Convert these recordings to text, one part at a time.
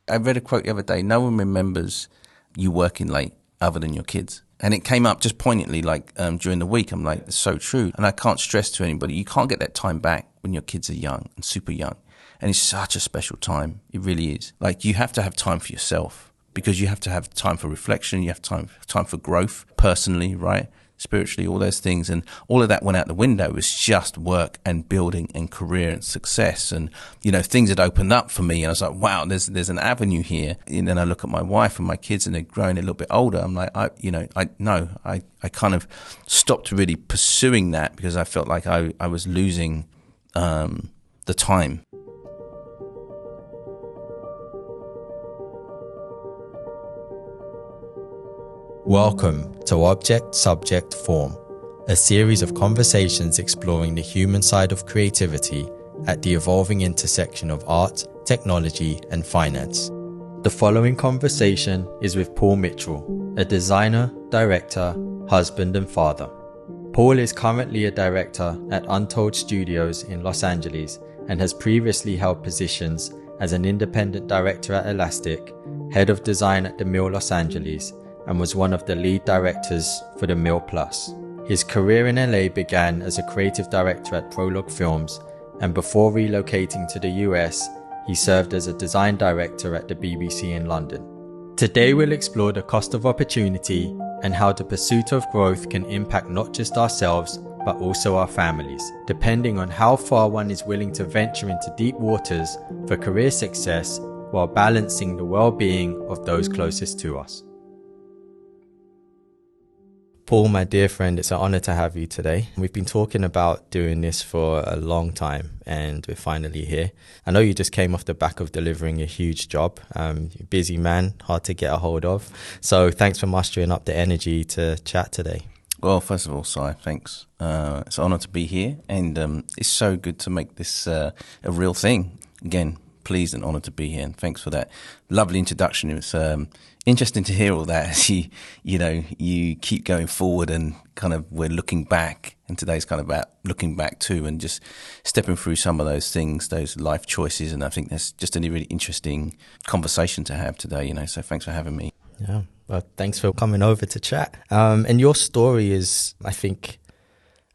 I read a quote the other day: no one remembers you working late other than your kids. And it came up just poignantly, like during the week. I'm like, it's so true. And I can't stress to anybody, you can't get that time back when your kids are young and super young. And it's such a special time. It really is. Like, you have to have time for yourself, because you have to have time for reflection. You have time for growth personally, right? Spiritually, all those things. And all of that went out the window. It was just work and building and career and success. And, you know, things had opened up for me. And I was like, wow, there's an avenue here. And then I look at my wife and my kids, and they're growing a little bit older. I'm like, I kind of stopped really pursuing that, because I felt like I was losing the time. Welcome to Object, Subject, Form, a series of conversations exploring the human side of creativity at the evolving intersection of art, technology, and finance. The following conversation is with Paul Mitchell, a designer, director, husband, and father. Paul is currently a director at Untold Studios in Los Angeles and has previously held positions as an independent director at Elastic, head of design at the Mill Los Angeles, and was one of the lead directors for the Mill Plus. His career in LA began as a creative director at Prologue Films, and before relocating to the US, he served as a design director at the BBC in London. Today we'll explore the cost of opportunity and how the pursuit of growth can impact not just ourselves, but also our families, depending on how far one is willing to venture into deep waters for career success while balancing the well-being of those closest to us. Paul, my dear friend, it's an honor to have you today. We've been talking about doing this for a long time, and we're finally here. I know you just came off the back of delivering a huge job. Busy man, hard to get a hold of. So thanks for mustering up the energy to chat today. Well, first of all, Si, thanks. It's an honor to be here, and it's so good to make this a real thing. Again, pleased and honored to be here, and thanks for that lovely introduction. It was interesting to hear all that as you keep going forward, and kind of we're looking back, and today's kind of about looking back too, and just stepping through some of those things, those life choices. And I think that's just a really interesting conversation to have today, so thanks for having me. Yeah, well, thanks for coming over to chat. And your story is, I think,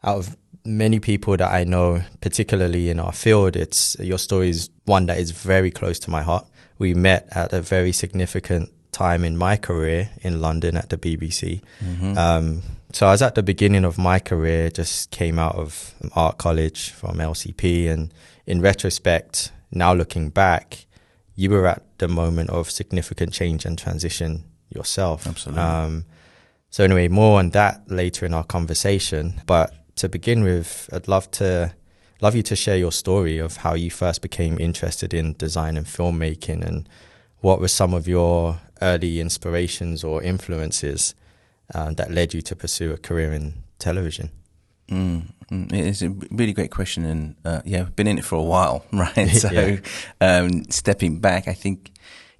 out of many people that I know, particularly in our field, your story is one that is very close to my heart. We met at a very significant time in my career in London at the BBC. Mm-hmm. So I was at the beginning of my career, just came out of art college from LCP, and in retrospect, now looking back, you were at the moment of significant change and transition yourself. Absolutely. So anyway, more on that later in our conversation, but to begin with, I'd love you to share your story of how you first became interested in design and filmmaking, and what were some of your early inspirations or influences that led you to pursue a career in television? It's a really great question, and I've been in it for a while, right? So stepping back, I think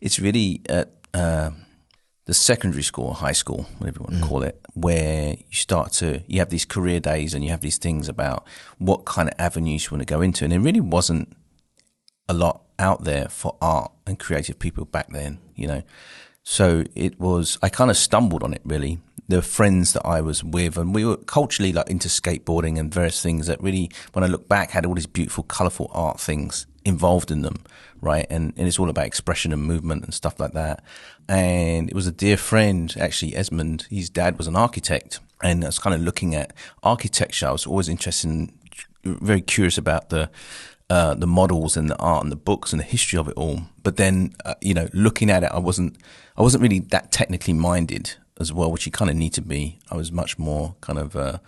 it's really at the secondary school or high school, whatever you want to call it, where you have these career days, and you have these things about what kind of avenues you want to go into. And there really wasn't a lot out there for art and creative people back then, So I kind of stumbled on it, really. There were friends that I was with, and we were culturally into skateboarding and various things that really, when I look back, had all these beautiful, colourful art things involved in them, right? And it's all about expression and movement and stuff like that. And it was a dear friend, actually, Esmond, his dad was an architect, and I was kind of looking at architecture. I was always interested very curious about the models and the art and the books and the history of it all. But then, looking at it, I wasn't really that technically minded as well, which you kind of need to be. I was much more kind of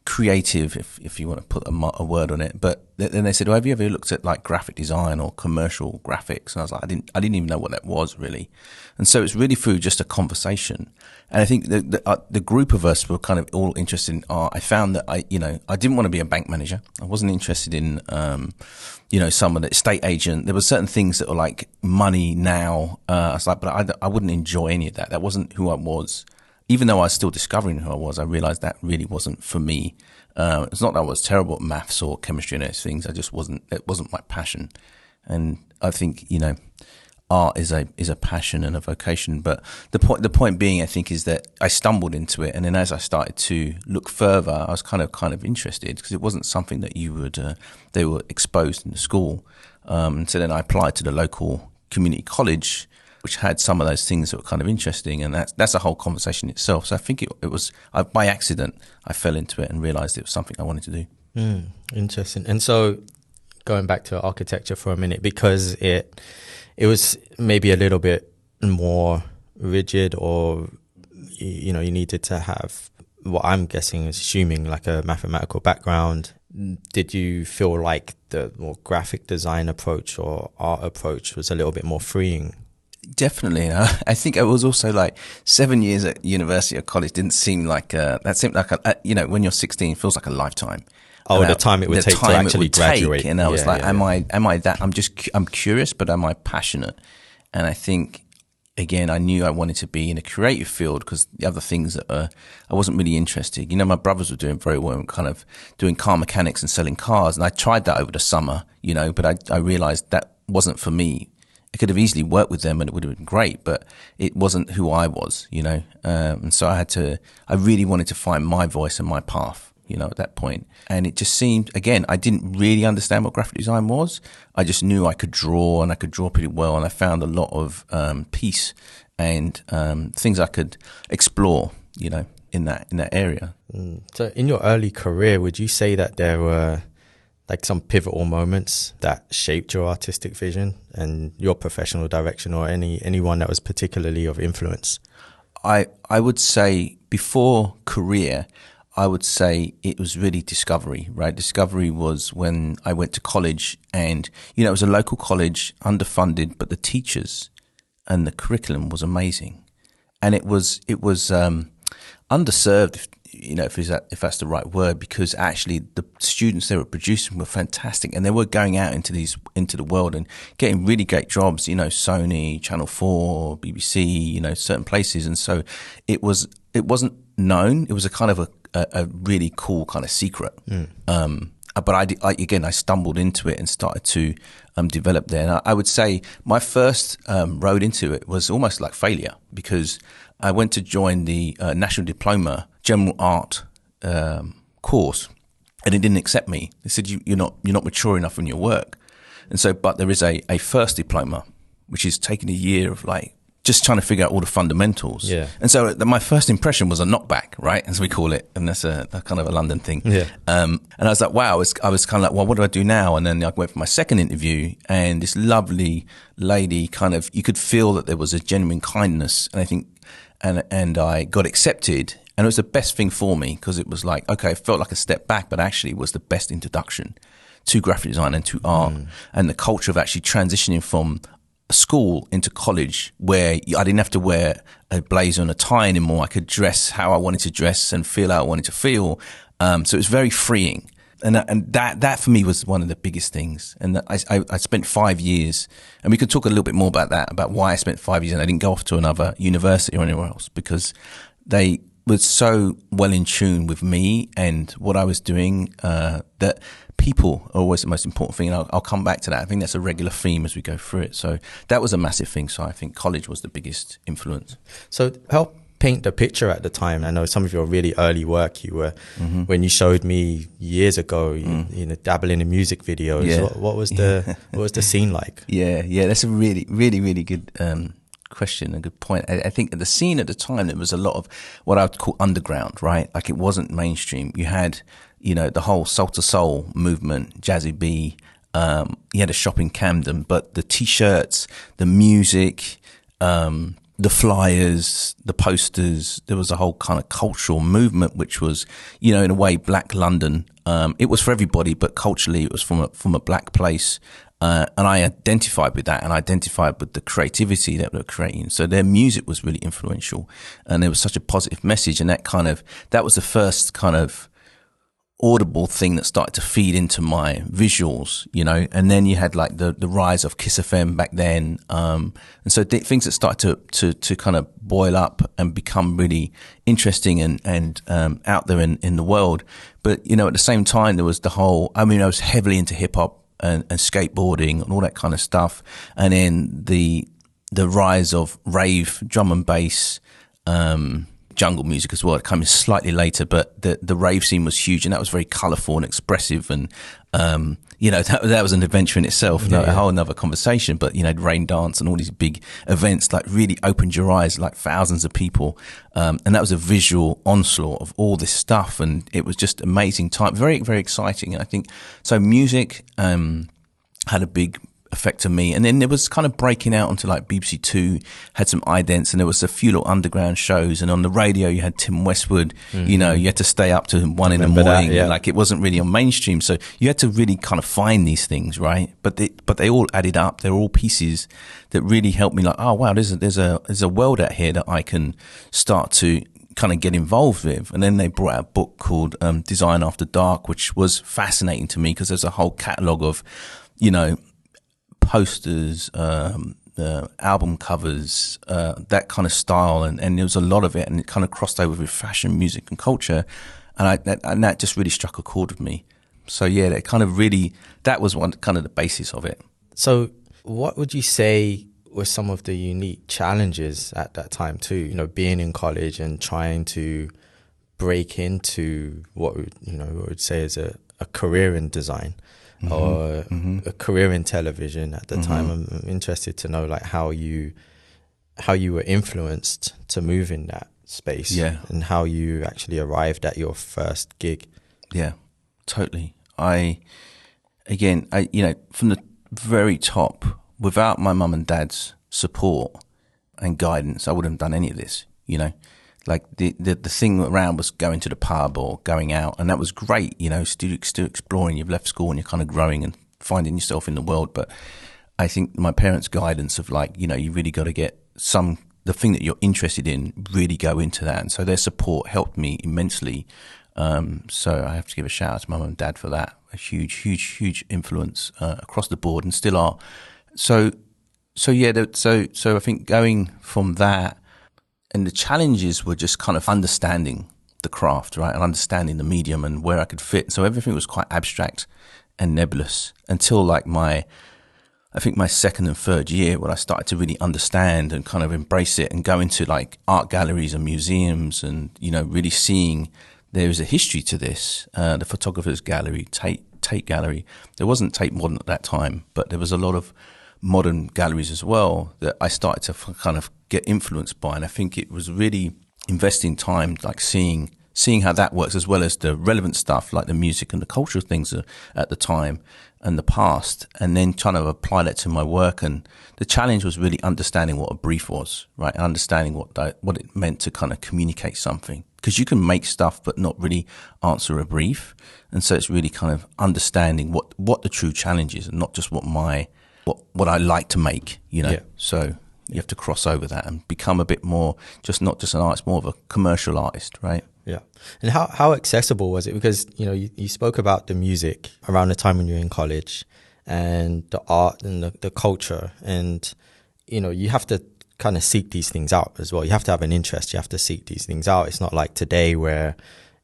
creative, if you want to put a word on it. But then they said, "Oh, have you ever looked at graphic design or commercial graphics?" And I was like, I didn't even know what that was really. And so it's really through just a conversation. And I think the group of us were kind of all interested in art. I found that I didn't want to be a bank manager. I wasn't interested in some of the estate agent. There were certain things that were like money now. I was like, but I wouldn't enjoy any of that. That wasn't who I was. even though I was still discovering who I was, I realized that really wasn't for me. It's not that I was terrible at maths or chemistry and those things. It wasn't my passion. And I think, art is a passion and a vocation. But the point being, I think, is that I stumbled into it. And then as I started to look further, I was kind of interested, because it wasn't something that they were exposed in the school. So then I applied to the local community college, which had some of those things that were kind of interesting, and that's a whole conversation itself. So I think it was by accident I fell into it and realized it was something I wanted to do. Interesting. And so going back to architecture for a minute, because it was maybe a little bit more rigid, or you needed to have what I'm guessing is assuming like a mathematical background. Did you feel like the more graphic design approach or art approach was a little bit more freeing? Definitely. I think it was also like 7 years at university or college didn't seem like that seemed like when you're 16, it feels like a lifetime. Oh, the time it would take to actually graduate. And I was am I that? I'm curious, but am I passionate? And I think, again, I knew I wanted to be in a creative field, because the other things that I wasn't really interested. My brothers were doing very well, kind of doing car mechanics and selling cars. And I tried that over the summer, but I realized that wasn't for me. I could have easily worked with them and it would have been great, but it wasn't who I was, and so I really wanted to find my voice and my path, at that point. And it just seemed, again, I didn't really understand what graphic design was. I just knew I could draw, and I could draw pretty well. And I found a lot of peace and things I could explore, in that area. So in your early career, would you say that there were like some pivotal moments that shaped your artistic vision and your professional direction, or anyone that was particularly of influence? I would say before career, I would say it was really discovery, right? Discovery was when I went to college, and, it was a local college, underfunded, but the teachers and the curriculum was amazing. And it was underserved, if that's the right word, because actually the students they were producing were fantastic, and they were going out into the world and getting really great jobs, Sony, Channel 4, BBC, certain places. And so it wasn't known. It was a kind of a really cool kind of secret. But I stumbled into it and started to develop there. And I would say my first road into it was almost like failure, because I went to join the National Diploma General Art course, and it didn't accept me. They said you're not mature enough in your work. And so, but there is a first diploma, which is taking a year of like just trying to figure out all the fundamentals. Yeah. And so my first impression was a knockback, right, as we call it, and that's a kind of a London thing. Yeah. And I was like, wow, I was kind of like, well, what do I do now? And then I went for my second interview, and this lovely lady, kind of, you could feel that there was a genuine kindness, and I think, and I got accepted. And it was the best thing for me, because it was like, okay, it felt like a step back, but actually it was the best introduction to graphic design and to art, and the culture of actually transitioning from school into college, where I didn't have to wear a blazer and a tie anymore. I could dress how I wanted to dress and feel how I wanted to feel. So it was very freeing. And that for me was one of the biggest things. And I spent 5 years, and we could talk a little bit more about that, about why I spent 5 years and I didn't go off to another university or anywhere else, because they was so well in tune with me and what I was doing, that people are always the most important thing. And I'll come back to that. I think that's a regular theme as we go through it. So that was a massive thing. So I think college was the biggest influence. So help paint the picture at the time. I know some of your really early work, you were, when you showed me years ago, you know, dabbling in music videos. Yeah. What was the scene like? Yeah. That's a really, really, really good question, a good point. I think the scene at the time, there was a lot of what I would call underground, right? Like it wasn't mainstream. You had, you know, the whole soul to soul movement, Jazzy B. You had a shop in Camden, but the t-shirts, the music, the flyers, the posters, there was a whole kind of cultural movement, which was, you know, in a way, Black London. It was for everybody, but culturally it was from a black place. And I identified with that, and I identified with the creativity that they were creating. So their music was really influential, and there was such a positive message. And that was the first kind of audible thing that started to feed into my visuals, you know, and then you had like the rise of Kiss FM back then. And so things that started to kind of boil up and become really interesting and out there in the world. But, you know, at the same time, there was I was heavily into hip hop and skateboarding and all that kind of stuff. And then the rise of rave, drum and bass, jungle music as well. It came slightly later, but the rave scene was huge, and that was very colourful and expressive. And you know, that was an adventure in itself, a whole another conversation. But you know, rain dance and all these big events like really opened your eyes, like thousands of people, and that was a visual onslaught of all this stuff, and it was just amazing time, very very exciting. And I think so. Music had a big effect on me, and then there was kind of breaking out onto like BBC Two, had some idents, and there was a few little underground shows, and on the radio you had Tim Westwood. You know, you had to stay up to 1 in the morning, like it wasn't really on mainstream, so you had to really kind of find these things, right? But they all added up. They're all pieces that really helped me, like, oh wow, there's a world out here that I can start to kind of get involved with. And then they brought out a book called Design After Dark, which was fascinating to me because there's a whole catalogue of, you know, posters, album covers, that kind of style, and there was a lot of it, and it kind of crossed over with fashion, music, and culture, and that just really struck a chord with me. So yeah, that was one kind of the basis of it. So, what would you say were some of the unique challenges at that time too? You know, being in college and trying to break into what we would say is a career in design. Or a career in television at the time. I'm interested to know like how you were influenced to move in that space, and how you actually arrived at your first gig. Yeah, totally. I you know, from the very top, without my mum and dad's support and guidance, I wouldn't have done any of this, you know. Like the thing around was going to the pub or going out, and that was great, you know, still exploring. You've left school and you're kind of growing and finding yourself in the world. But I think my parents' guidance of like, you know, you really got to get the thing that you're interested in, really go into that. And so their support helped me immensely. So I have to give a shout out to my mum and dad for that. A huge influence across the board, and still are. So I think going from that. And the challenges were just kind of understanding the craft, right? And understanding the medium and where I could fit. So everything was quite abstract and nebulous until like my second and third year, when I started to really understand and kind of embrace it and go into like art galleries and museums and, you know, really seeing there is a history to this. The photographer's gallery, Tate Gallery. There wasn't Tate Modern at that time, but there was a lot of modern galleries as well that I started to kind of get influenced by. And I think it was really investing time, like seeing how that works, as well as the relevant stuff like the music and the cultural things at the time and the past, and then trying to apply that to my work. And the challenge was really understanding what a brief was, right? And understanding what it meant to kind of communicate something, because you can make stuff but not really answer a brief. And so it's really kind of understanding what the true challenge is, and not just what I like to make, you know. So you have to cross over that and become a bit more not just an artist, more of a commercial artist, right? Yeah. And how accessible was it? Because, you know, you spoke about the music around the time when you were in college, and the art and the culture, and, you know, you have to kind of seek these things out as well. You have to have an interest. You have to seek these things out. It's not like today where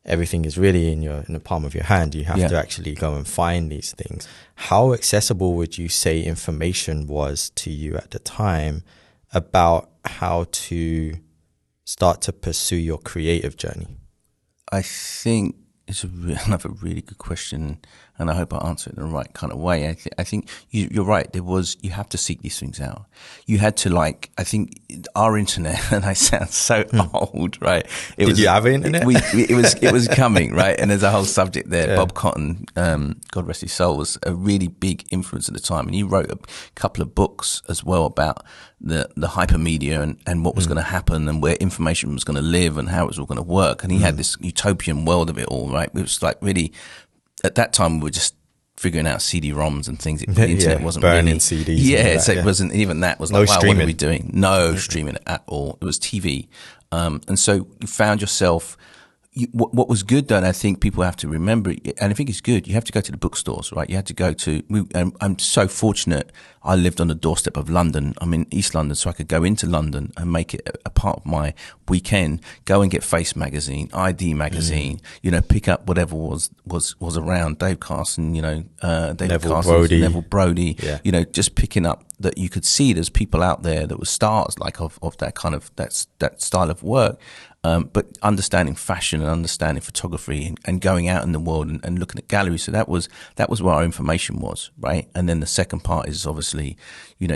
everything is really in the palm of your hand. You have to actually go and find these things. How accessible would you say information was to you at the time about how to start to pursue your creative journey? I think it's another really good question, and I hope I answer it in the right kind of way. I think you're right. You have to seek these things out. You had to, like, I think our internet, and I sound so old, right? Did you have internet? It was coming, right? And there's a whole subject there. Yeah. Bob Cotton, God rest his soul, was a really big influence at the time, and he wrote a couple of books as well about the hypermedia and what was going to happen and where information was going to live and how it was all going to work. And he had this utopian world of it all, right? It was like really, at that time, we were just figuring out CD-ROMs and things. The internet wasn't burning really, CDs. Yeah, so it wasn't, even that was like, wow, streaming. what are we doing? No streaming at all. It was TV. And so you found yourself, what was good though, and I think people have to remember, and I think it's good, you have to go to the bookstores, right? You have to go to, I'm so fortunate, I lived on the doorstep of London. I'm in East London, so I could go into London and make it a part of my weekend, go and get Face magazine, ID magazine, pick up whatever was around, Dave Carson, Neville Brody, just picking up that you could see there's people out there that were stars like of that kind of, that style of work. But understanding fashion and understanding photography and going out in the world and looking at galleries. So that was where our information was, right? And then the second part is obviously,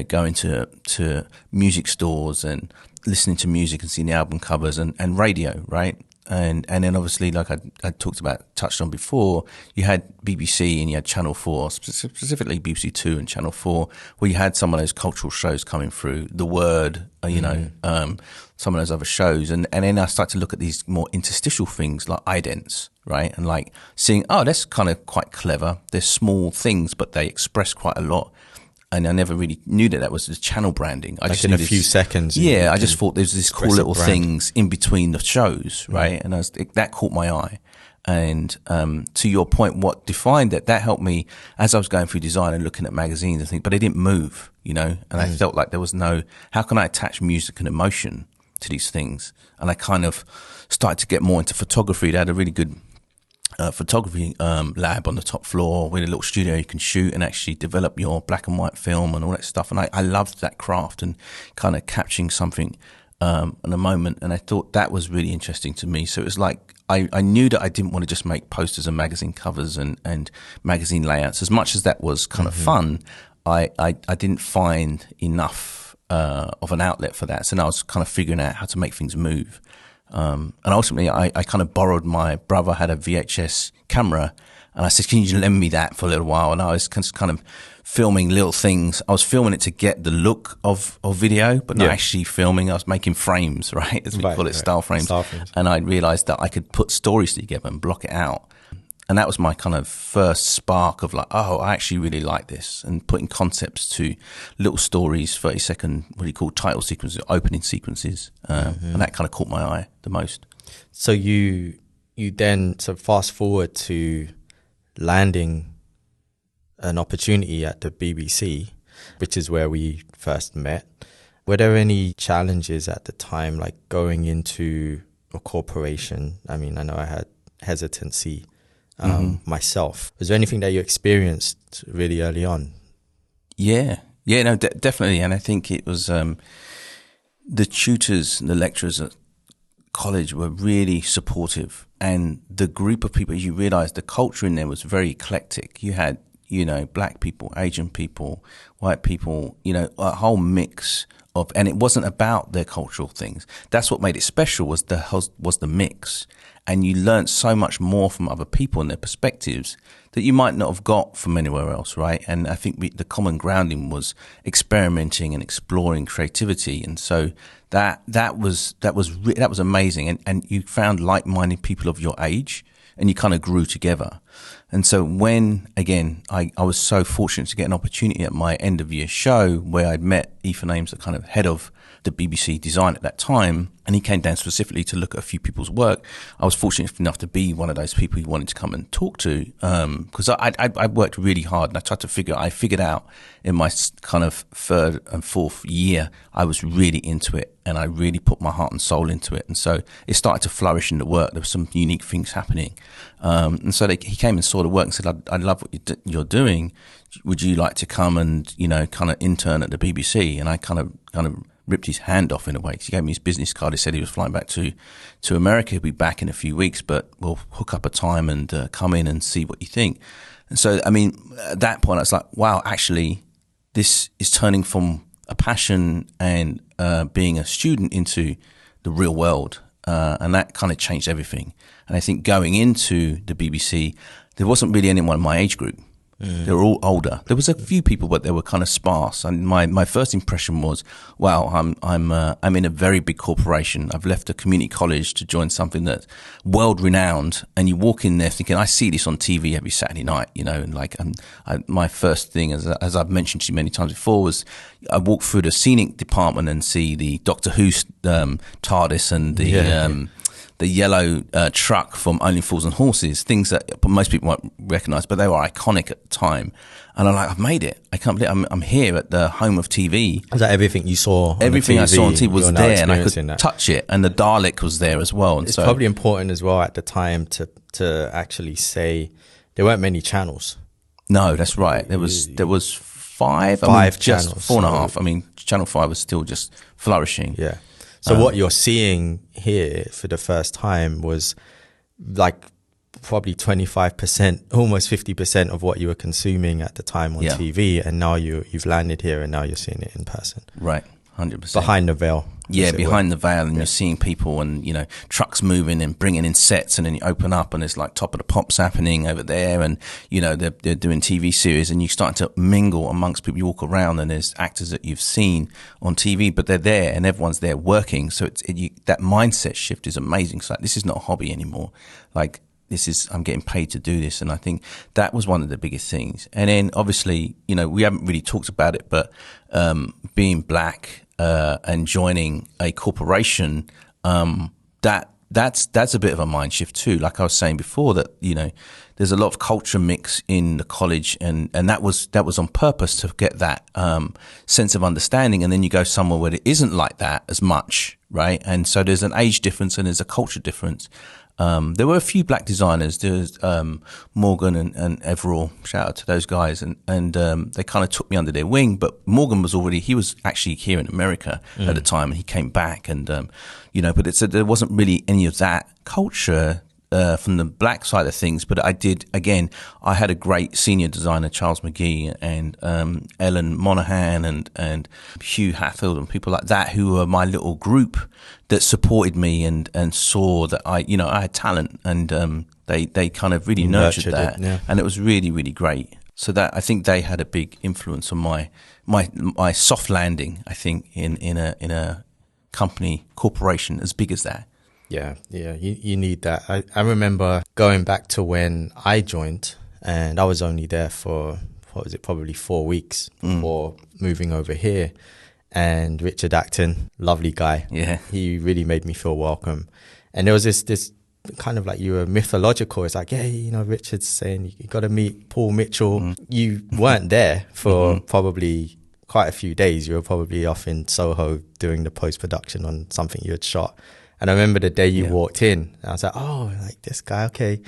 going to music stores and listening to music and seeing the album covers and radio, right? And then obviously, like I touched on before, you had BBC and you had Channel 4, specifically BBC 2 and Channel 4, where you had some of those cultural shows coming through, The Word, some of those other shows. And then I started to look at these more interstitial things like idents, right? And like seeing, that's kind of quite clever. They're small things, but they express quite a lot. And I never really knew that was the channel branding. I like just in a few seconds. Yeah, I just thought there's this cool little things in between the shows, right? And that caught my eye. And to your point, what defined that helped me as I was going through design and looking at magazines and things, but they didn't move, And I felt like there was how can I attach music and emotion to these things? And I kind of started to get more into photography. They had a really good photography lab on the top floor with a little studio you can shoot and actually develop your black and white film and all that stuff. And I loved that craft and kind of capturing something in a moment. And I thought that was really interesting to me. So it was like I knew that I didn't want to just make posters and magazine covers and magazine layouts. As much as that was kind of fun, I didn't find enough of an outlet for that. So now I was kind of figuring out how to make things move. And ultimately I kind of borrowed, my brother had a VHS camera and I said, can you lend me that for a little while? And I was kind of filming little things. I was filming it to get the look of video, but not actually filming. I was making frames, right? As we call it, style frames. And I realized that I could put stories together and block it out. And that was my kind of first spark of like, I actually really like this, and putting concepts to little stories, 30-second, what do you call, title sequences, opening sequences. And that kind of caught my eye the most. So you then, so fast forward to landing an opportunity at the BBC, which is where we first met. Were there any challenges at the time, like going into a corporation? I mean, I know I had hesitancy myself. Was there anything that you experienced really early on? Yeah, no, definitely. And I think it was the tutors and the lecturers at college were really supportive. And the group of people, you realize the culture in there was very eclectic. You had, black people, Asian people, white people, a whole mix of, and it wasn't about their cultural things. That's what made it special, was the mix. And you learned so much more from other people and their perspectives that you might not have got from anywhere else, right? And I think the common grounding was experimenting and exploring creativity, and so that was amazing. And you found like-minded people of your age, and you kind of grew together. And so when, again, I was so fortunate to get an opportunity at my end of year show where I'd met Ethan Ames, the kind of head of the BBC design at that time, and he came down specifically to look at a few people's work. I was fortunate enough to be one of those people he wanted to come and talk to, because I worked really hard, and I figured out in my kind of third and fourth year, I was really into it, and I really put my heart and soul into it. And so it started to flourish in the work. There were some unique things happening. And so he came and saw the work and said, I love what you're doing. Would you like to come and, kind of intern at the BBC? And I kind of ripped his hand off in a way, because he gave me his business card. He said he was flying back to America. He'll be back in a few weeks, but we'll hook up a time and come in and see what you think. And so, I mean, at that point, I was like, wow, actually, this is turning from a passion and being a student into the real world. And that kind of changed everything. And I think going into the BBC, there wasn't really anyone in my age group. They were all older. There was a few people, but they were kind of sparse. And my first impression was, wow, I'm in a very big corporation. I've left a community college to join something that's world renowned. And you walk in there thinking, I see this on TV every Saturday night, and like, my first thing, as I've mentioned to you many times before, was I walk through the scenic department and see the Doctor Who TARDIS and the yellow truck from Only Fools and Horses, things that most people won't recognize, but they were iconic at the time. And I'm like, I've made it. I can't believe I'm here at the home of TV. Is that everything you saw? Everything I saw on TV was there, and I could touch it. And the Dalek was there as well. And it's probably important as well at the time to actually say there weren't many channels. No, that's right. There was five channels, 4.5. I mean, Channel 5 was still just flourishing. Yeah. So what you're seeing here for the first time was like probably 25%, almost 50% of what you were consuming at the time on TV, and now you've landed here and now you're seeing it in person. Right, 100%. Behind the veil. Yeah, behind the veil, and you're seeing people and, you know, trucks moving and bringing in sets, and then you open up and it's like Top of the Pops happening over there, and, you know, they're doing TV series, and you start to mingle amongst people. You walk around and there's actors that you've seen on TV, but they're there and everyone's there working. So that mindset shift is amazing. It's like, this is not a hobby anymore. Like, I'm getting paid to do this. And I think that was one of the biggest things. And then obviously, you know, we haven't really talked about it, but being black and joining a corporation, that's a bit of a mind shift too. Like I was saying before, that, you know, there's a lot of culture mix in the college, and that was on purpose to get that sense of understanding. And then you go somewhere where it isn't like that as much, right? And so there's an age difference and there's a culture difference. There were a few black designers. There was Morgan and Everall. Shout out to those guys, and they kind of took me under their wing. But Morgan he was actually here in America at the time, and he came back, and you know, but there wasn't really any of that culture from the black side of things. But I had a great senior designer, Charles McGee, and Ellen Monaghan and Hugh Hatfield and people like that, who were my little group that supported me and saw that I had talent, and they kind of really nurtured that, and it was really, really great. So that, I think they had a big influence on my soft landing, I think, in a corporation as big as that. Yeah, you need that. I remember going back to when I joined, and I was only there for, probably 4 weeks before moving over here. And Richard Acton, lovely guy. Yeah. He really made me feel welcome. And there was this kind of like, you were mythological. It's like, yeah, you know, Richard's saying you got to meet Paul Mitchell. You weren't there for probably quite a few days. You were probably off in Soho doing the post-production on something you had shot. And I remember the day you walked in, I was like, oh, like this guy, okay.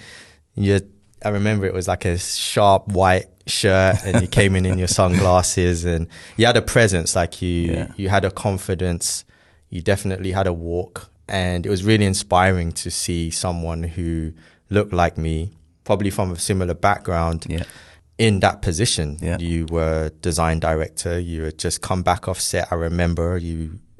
I remember it was like a sharp white shirt, and you came in your sunglasses, and you had a presence, like you had a confidence, you definitely had a walk. And it was really inspiring to see someone who looked like me, probably from a similar background, in that position. You were design director, you had just come back off set. I remember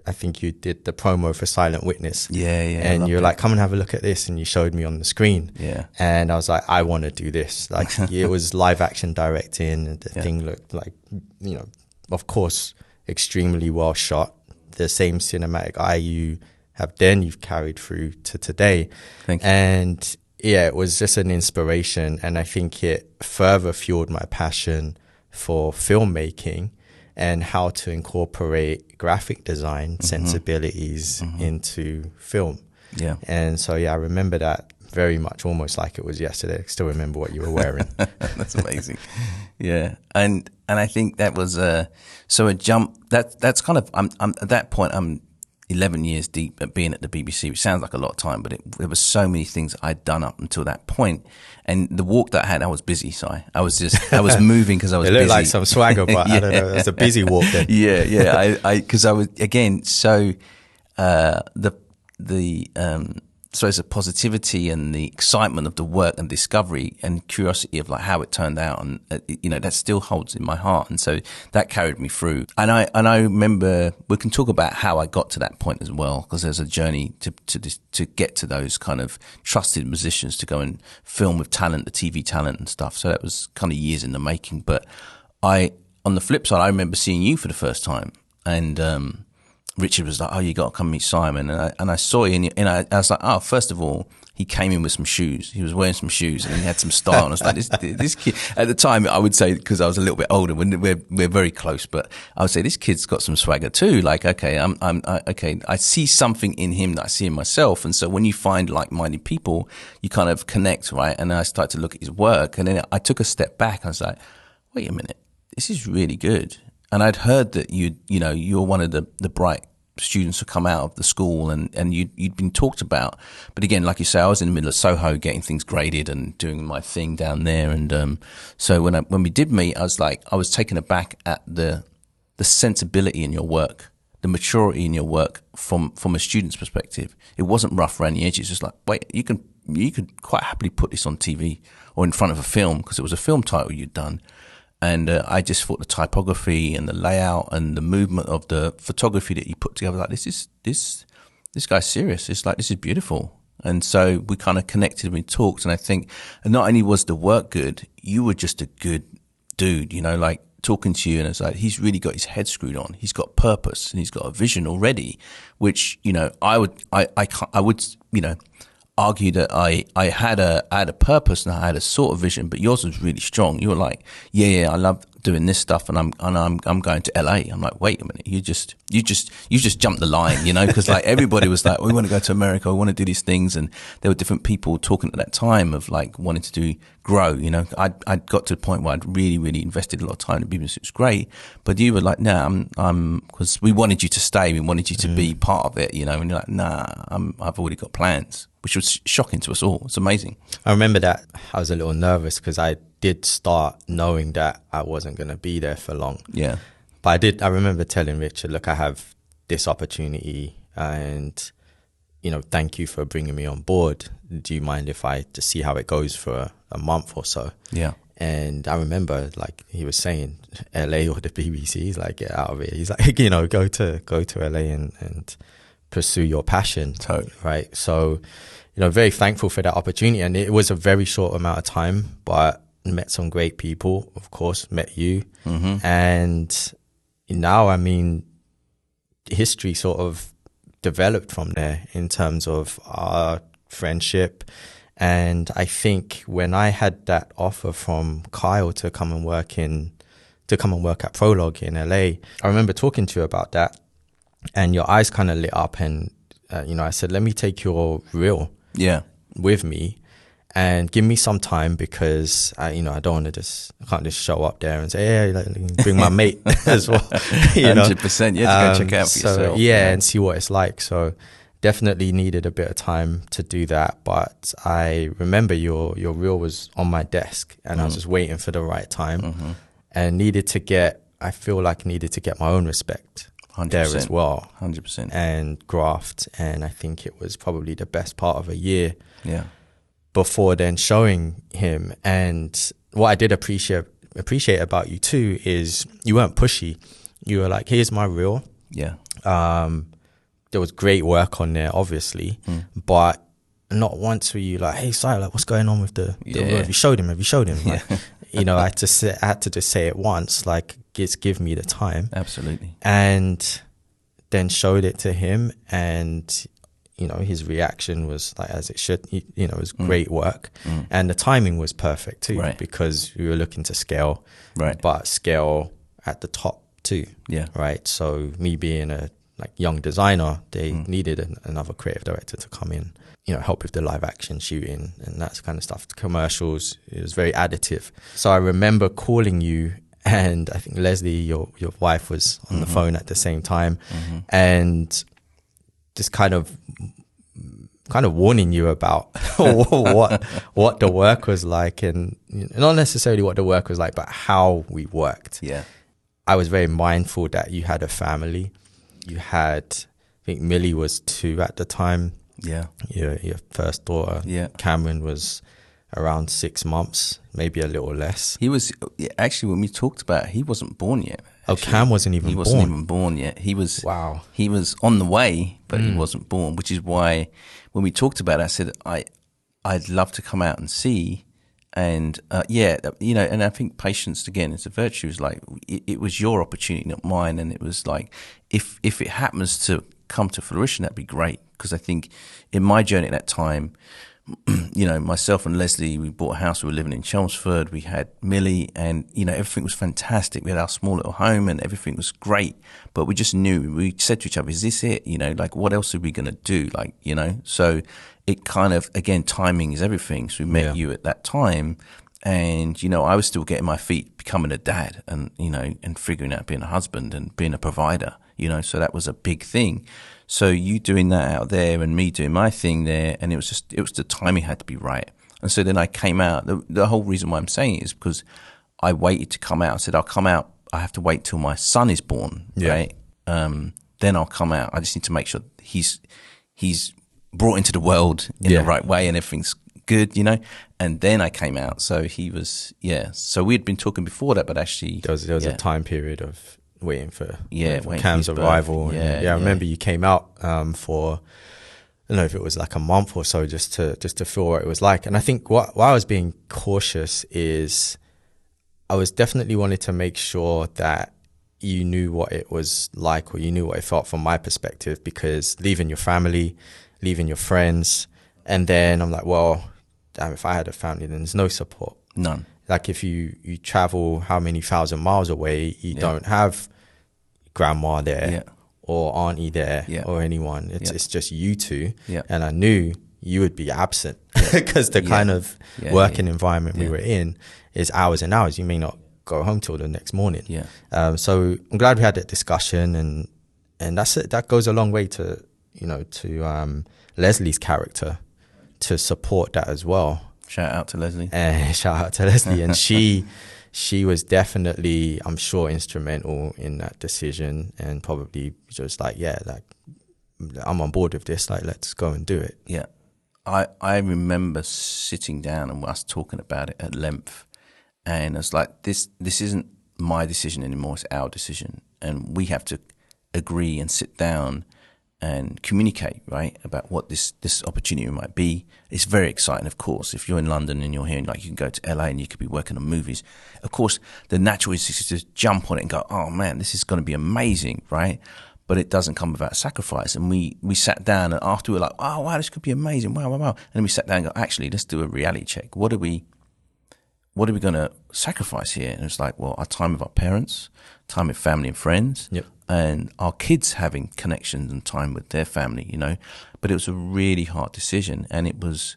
I think you did the promo for Silent Witness. And you're like, come and have a look at this. And you showed me on the screen. And I was like, I want to do this. Like, it was live action directing. And the thing looked like, you know, of course, extremely well shot. The same cinematic eye you have then, you've carried through to today. Thank you. And yeah, it was just an inspiration. And I think it further fueled my passion for filmmaking and how to incorporate graphic design sensibilities into film. And so, I remember that very much, almost like it was yesterday. I still remember what you were wearing. That's amazing. And I think that was a jump. That's kind of, I'm at that point, I'm 11 years deep at being at the BBC, which sounds like a lot of time, but there were so many things I'd done up until that point. And the walk that I had, I was busy, Si. I was moving because I was busy. It looked like some swagger, but I don't know. It was a busy walk then. Because I was, again, so so it's a positivity and the excitement of the work and discovery and curiosity of like how it turned out, and you know, that still holds in my heart, and so that carried me through. And I remember, we can talk about how I got to that point as well, because there's a journey to get to those kind of trusted positions to go and film with talent, the TV talent and stuff. So that was kind of years in the making. But on the flip side, I remember seeing you for the first time, and Richard was like, oh, you got to come meet Simon. And I saw you, and I was like, oh, first of all, he came in with some shoes. He was wearing some shoes and he had some style. And I was like, this kid, at the time, I would say, because I was a little bit older, we're very close, but I would say this kid's got some swagger too. Like, okay, I see something in him that I see in myself. And so when you find like-minded people, you kind of connect, right? And then I started to look at his work, and then I took a step back. I was like, wait a minute, this is really good. And I'd heard that you're one of the bright students who come out of the school, and you'd been talked about. But again, like you say, I was in the middle of Soho getting things graded and doing my thing down there. And so when we did meet, I was taken aback at the sensibility in your work, the maturity in your work from a student's perspective. It wasn't rough around the edges. It's like, wait, you could quite happily put this on TV or in front of a film, because it was a film title you'd done. And I just thought the typography and the layout and the movement of the photography that you put together, like, this guy's serious. It's like, this is beautiful. And so we kind of connected and we talked. And I think not only was the work good, you were just a good dude, like talking to you. And it's like, he's really got his head screwed on. He's got purpose and he's got a vision already, which, I would argue that I had a purpose and I had a sort of vision, but yours was really strong. You were like, yeah, I love doing this stuff, and I'm going to LA. I'm like, wait a minute, you just jumped the line, because like everybody was like, we want to go to America, we want to do these things, and there were different people talking at that time of like wanting to grow. I'd got to the point where I'd really invested a lot of time in business. It was great, but you were like, nah, I'm because we wanted you to stay, we wanted you to be part of it, and you're like, nah, I've already got plans, which was shocking to us all. It's amazing. I remember that I was a little nervous because I did start knowing that I wasn't going to be there for long. Yeah. But I remember telling Richard, look, I have this opportunity and, thank you for bringing me on board. Do you mind if I just see how it goes for a month or so? Yeah. And I remember, like, he was saying, LA or the BBC, he's like, get out of it. He's like, go to LA and pursue your passion. Totally. Right. So, very thankful for that opportunity. And it was a very short amount of time, but met some great people, of course, met you. Mm-hmm. And now, I mean, history sort of developed from there in terms of our friendship. And I think when I had that offer from Kyle to come and work at Prologue in LA, I remember talking to you about that, and your eyes kind of lit up, and I said, let me take your reel with me and give me some time, because I don't want to I can't just show up there and say, hey, bring my mate as well. 100%. Yeah, to go check out for yourself. Yeah, and see what it's like. So definitely needed a bit of time to do that. But I remember your reel was on my desk, and I was just waiting for the right time, and needed to get my own respect 100%. there as well. 100%. And graft. And I think it was probably the best part of a year. Yeah. Before then showing him. And what I did appreciate about you too is you weren't pushy. You were like, here's my reel. Yeah. There was great work on there, obviously, but not once were you like, hey, Si, like, what's going on with the reel? Have you showed him? Like, I had to just say it once, like, just give me the time. Absolutely. And then showed it to him, and his reaction was like, as it should, it was great work. And the timing was perfect too, right, because we were looking to scale, right, but scale at the top too. Yeah. Right. So me being a young designer, they needed another creative director to come in, help with the live action shooting and that kind of stuff. The commercials, it was very additive. So I remember calling you, and I think Leslie, your wife, was on the phone at the same time, and just kind of warning you about what the work was like, and not necessarily what the work was like, but how we worked. Yeah. I was very mindful that you had a family. You had, I think Millie was 2 at the time. Yeah. Your first daughter. Yeah. Cameron was around 6 months, maybe a little less. He was, actually, when we talked about it, he wasn't born yet. Actually. Cam wasn't even born. He wasn't even born yet. He was, wow. He was on the way, but he wasn't born, which is why when we talked about it, I said, I'd love to come out and see. And, and I think patience, again, it's a virtue. It's like, it was your opportunity, not mine. And it was like, if it happens to come to fruition, that'd be great. Because I think in my journey at that time, myself and Leslie, we bought a house. We were living in Chelmsford. We had Millie, and everything was fantastic. We had our small little home, and everything was great. But we just knew. We said to each other, "Is this it? Like what else are we gonna do? Like, So it kind of, again, timing is everything. So we met you at that time, and I was still getting my feet, becoming a dad, and and figuring out being a husband and being a provider. So that was a big thing. So you doing that out there and me doing my thing there, and it was the timing had to be right. And so then I came out. The whole reason why I'm saying it is because I waited to come out. I said, I'll come out. I have to wait till my son is born, right? Then I'll come out. I just need to make sure he's brought into the world in the right way and everything's good, And then I came out. So he was, So we had been talking before that, but actually there was a time period of waiting for Cam's for arrival. I remember you came out for, I don't know if it was like a month or so, just to feel what it was like. And I think why I was being cautious is I was definitely wanted to make sure that you knew what it was like, or you knew what it felt from my perspective, because leaving your family, leaving your friends, and then I'm like, well, damn, if I had a family, then there's no support. None. Like if you travel how many thousand miles away, you don't have grandma there or auntie there or anyone. It's just you two. Yeah. And I knew you would be absent because the kind of working environment we were in is hours and hours. You may not go home till the next morning. Yeah. So I'm glad we had that discussion, and that's it. That goes a long way to Leslie's character to support that as well. Shout out to Leslie. And she was definitely, I'm sure, instrumental in that decision, and probably just like, I'm on board with this. Like, let's go and do it. Yeah. I remember sitting down and us talking about it at length, and it's like, this isn't my decision anymore. It's our decision, and we have to agree and sit down and communicate, right, about what this opportunity might be. It's very exciting, of course. If you're in London and you're hearing, like, you can go to LA and you could be working on movies. Of course, the natural is to just jump on it and go, oh man, this is going to be amazing, right? But it doesn't come without sacrifice. And we sat down, and after we were like, oh wow, this could be amazing, wow. And then we sat down and go, actually, let's do a reality check. What are we going to sacrifice here? And it's like, well, our time with our parents, time with family and friends, and our kids having connections and time with their family, But it was a really hard decision, and it was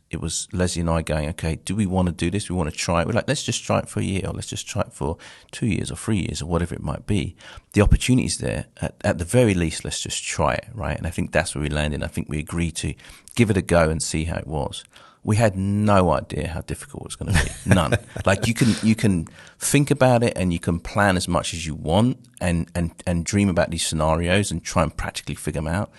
Leslie and I going, okay, do we want to do this? We want to try it. We're like, let's just try it for a year, or let's just try it for 2 years or 3 years, or whatever it might be. The opportunity's there. At the very least, let's just try it, right? And I think that's where we landed. I think we agreed to give it a go and see how it was. We had no idea how difficult it was going to be. None. Like, you can think about it and you can plan as much as you want and dream about these scenarios and try and practically figure them out.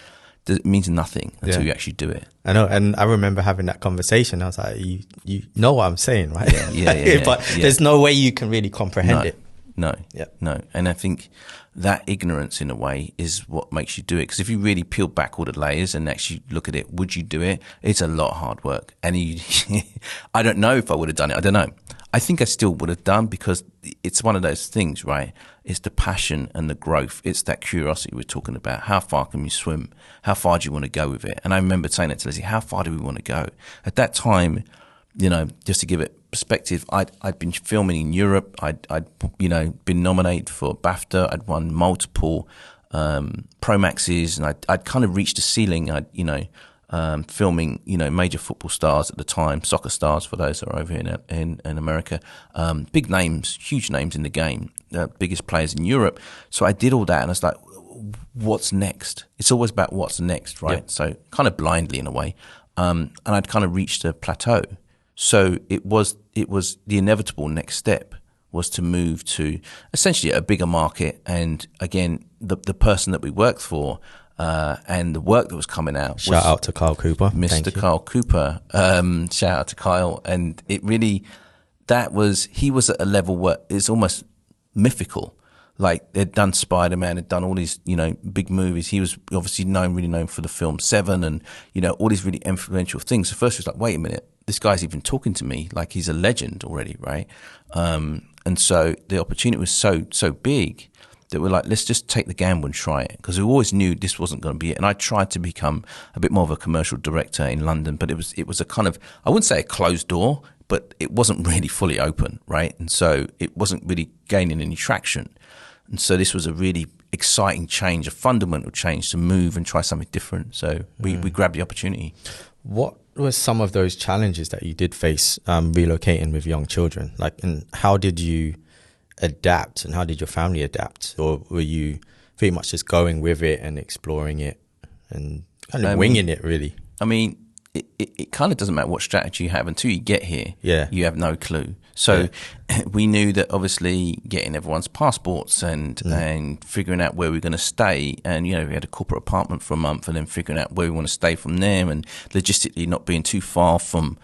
It means nothing until you actually do it. I know, and I remember having that conversation. I was like, you know what I'm saying, right? But there's no way you can really comprehend it. No. And I think that ignorance, in a way, is what makes you do it. Because if you really peel back all the layers and actually look at it, would you do it? It's a lot of hard work. And I don't know if I would have done it. I don't know. I think I still would have done, because it's one of those things, right? It's the passion and the growth. It's that curiosity we're talking about. How far can you swim? How far do you want to go with it? And I remember saying it to Leslie, how far do we want to go? At that time, just to give it perspective, I'd been filming in Europe. I'd been nominated for BAFTA. I'd won multiple Promaxes, and I'd kind of reached the ceiling. Filming, major football stars at the time, soccer stars for those that are over here in America, big names, huge names in the game, biggest players in Europe. So I did all that, and I was like, what's next? It's always about what's next, right? Yeah. So kind of blindly in a way, and I'd kind of reached a plateau. So it was the inevitable next step was to move to essentially a bigger market, and again, the person that we worked for. And the work that was coming out. Shout out to Kyle Cooper. Mr. Kyle Cooper. Shout out to Kyle. And it really, he was at a level where it's almost mythical. Like, they'd done Spider-Man, had done all these, big movies. He was obviously really known for the film Seven and, all these really influential things. So first it was like, wait a minute, this guy's even talking to me. Like, he's a legend already, right? And so the opportunity was so big that were like, let's just take the gamble and try it, because we always knew this wasn't going to be it. And I tried to become a bit more of a commercial director in London, but it was a kind of, I wouldn't say a closed door, but it wasn't really fully open, right? And so it wasn't really gaining any traction. And so this was a really exciting change, a fundamental change to move and try something different. So we grabbed the opportunity. What were some of those challenges that you did face relocating with young children? Like, and how did you adapt, and how did your family adapt? Or were you pretty much just going with it and exploring it and kind of winging it, really? I mean, it kind of doesn't matter what strategy you have until you get here. Yeah. You have no clue. So we knew that obviously getting everyone's passports and figuring out where we're going to stay. And, you know, we had a corporate apartment for a month, and then figuring out where we want to stay from there, and logistically not being too far from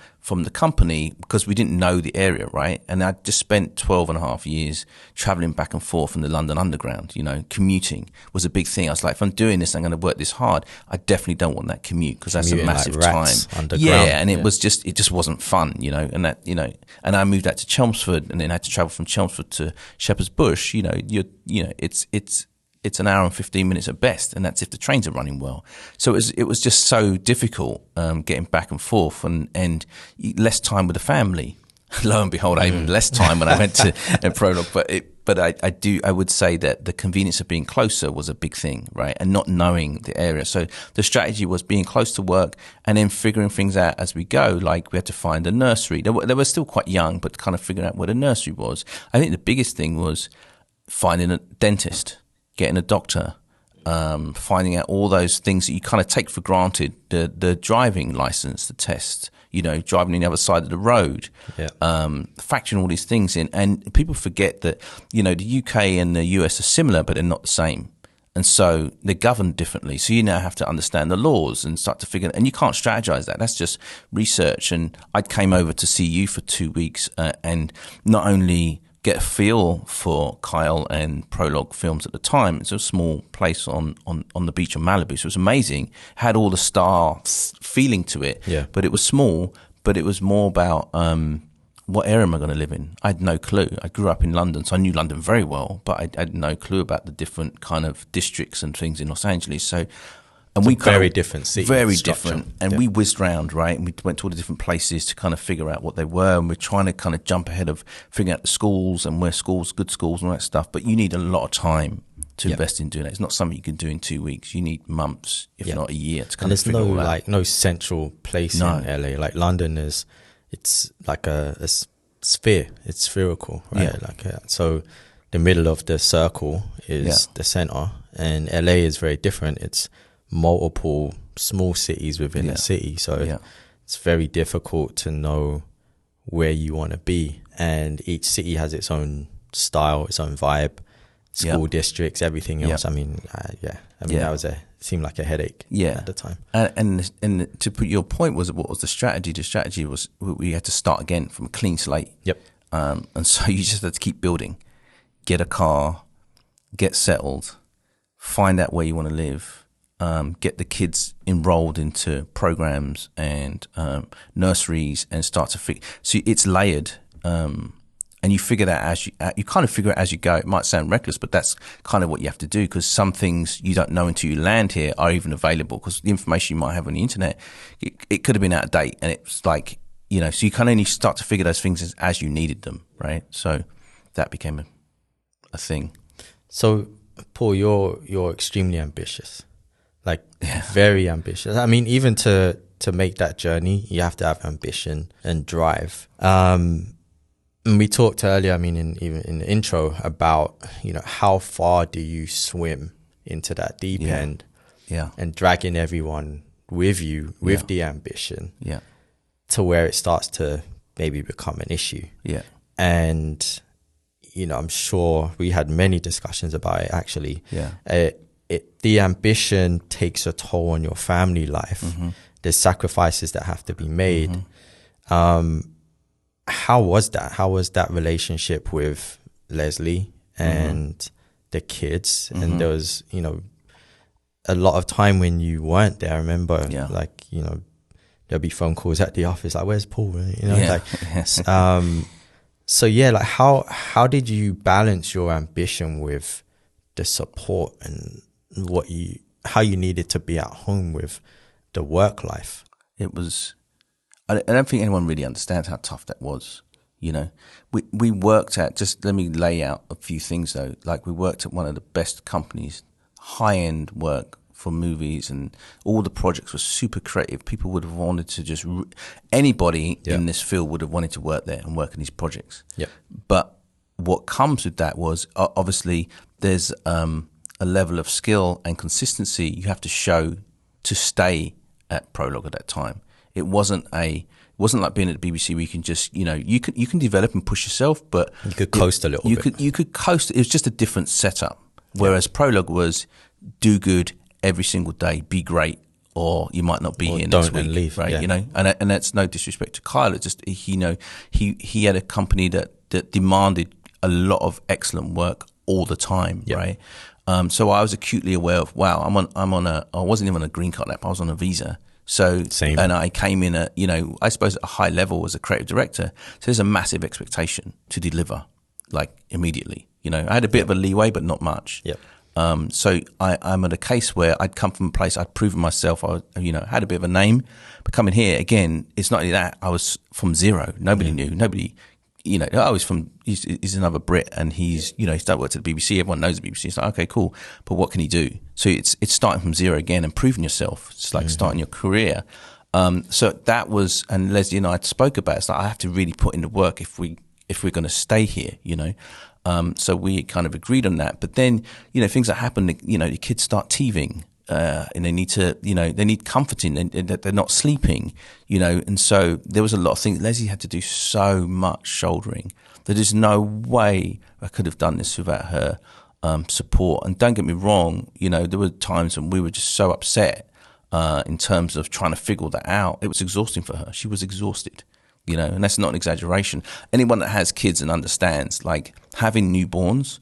the company, because we didn't know the area, right? And I just spent 12 and a half years traveling back and forth from the London Underground. You know, commuting was a big thing. I was like, if I'm doing this, I'm going to work this hard. I definitely don't want that commute, because that's a massive time. Yeah, and it just wasn't fun, you know. And that, you know, and I moved out to Chelmsford, and then had to travel from Chelmsford to Shepherd's Bush. You know, it's an hour and 15 minutes at best, and that's if the trains are running well. So it was just so difficult getting back and forth, and less time with the family. Lo and behold, I even less time when I went to Prologue. But I would say that the convenience of being closer was a big thing, right? And not knowing the area. So the strategy was being close to work, and then figuring things out as we go. Like, we had to find a nursery. They were still quite young, but kind of figuring out where the nursery was. I think the biggest thing was finding a dentist, getting a doctor, finding out all those things that you kind of take for granted, the driving license, the test, you know, driving on the other side of the road, factoring all these things in. And people forget that, you know, the UK and the US are similar, but they're not the same. And so they're governed differently. So you now have to understand the laws and start to figure, and you can't strategize that. That's just research. And I came over to see you for 2 weeks and not only get a feel for Kyle and Prologue Films at the time. It's a small place on the beach of Malibu, so it was amazing. Had all the star feeling to it, but it was small. But it was more about what area am I going to live in? I had no clue. I grew up in London, so I knew London very well, but I had no clue about the different kind of districts and things in Los Angeles. So. And we very different city, very different, and we whizzed around, right? And we went to all the different places to kind of figure out what they were, and we're trying to kind of jump ahead of figuring out the schools and where schools, good schools, and all that stuff. But you need a lot of time to invest in doing that. It's not something you can do in 2 weeks. You need months, if not a year, to kind of figure all that. No central place in LA. Like London it's like a sphere. It's spherical, right? Yeah. So the middle of the circle is the center, and LA is very different. It's multiple small cities within a city, so it's very difficult to know where you want to be, and each city has its own style, its own vibe, school districts, everything else. I mean, that seemed like a headache at the time. And to put your point, what was the strategy? The strategy was we had to start again from a clean slate. And so you just had to keep building, get a car, get settled, find out where you want to live, get the kids enrolled into programs and nurseries, and start to figure. So it's layered, and you figure that as you kind of figure it as you go. It might sound reckless, but that's kind of what you have to do, because some things you don't know until you land here are even available, because the information you might have on the internet, it could have been out of date, and it's like, you know, so you can only start to figure those things as you needed them, right? So that became a thing. So Paul, you're extremely ambitious. Like, very ambitious. I mean, even to make that journey, you have to have ambition and drive. And we talked earlier, I mean, even in the intro, about, you know, how far do you swim into that deep end, and dragging everyone with you with the ambition, to where it starts to maybe become an issue. And, you know, I'm sure we had many discussions about it, actually. The ambition takes a toll on your family life. There's sacrifices that have to be made. How was that? How was that relationship with Leslie and the kids? And there was, you know, a lot of time when you weren't there. I remember, like, you know, there'll be phone calls at the office, like, where's Paul? You know, like, so like, how did you balance your ambition with the support and how you needed to be at home with the work life. It was, I don't think anyone really understands how tough that was. You know, we worked at, just let me lay out a few things though. Like we worked at one of the best companies, high end work for movies, and all the projects were super creative. People would have wanted to just, anybody in this field would have wanted to work there and work in these projects. Yeah. But what comes with that was obviously there's a level of skill and consistency you have to show to stay at Prologue at that time. It wasn't like being at the BBC where you can just, you know, you can develop and push yourself, but you could coast a little bit. You could coast. It was just a different setup. Whereas Prologue was do good every single day, be great, or you might not be here next week, leave, right? You know, and that's no disrespect to Kyle. It's just he had a company that demanded a lot of excellent work all the time, right? So I was acutely aware of, wow, I wasn't even on a green card app, I was on a visa. So, same. And I came in at, you know, I suppose at a high level as a creative director. So there's a massive expectation to deliver like immediately. You know, I had a bit of a leeway, but not much. So I'm at a case where I'd come from a place, I'd proven myself, I, you know, had a bit of a name, but coming here again, it's not only that, I was from zero. Nobody knew, nobody, you know, he's another Brit and he's, you know, he's done work at the BBC. Everyone knows the BBC. It's like, okay, cool. But what can he do? So it's starting from zero again and proving yourself. It's like starting your career. So that was, and Leslie and I spoke about it. It's like, I have to really put in the work if we're going to stay here, you know? So we kind of agreed on that. But then, you know, things that happen, you know, the kids start teething. And they need to, you know, they need comforting, and they're not sleeping, you know. And so there was a lot of things. Leslie had to do so much shouldering. There is no way I could have done this without her support. And don't get me wrong, you know, there were times when we were just so upset in terms of trying to figure that out. It was exhausting for her. She was exhausted, you know, and that's not an exaggeration. Anyone that has kids and understands, like having newborns,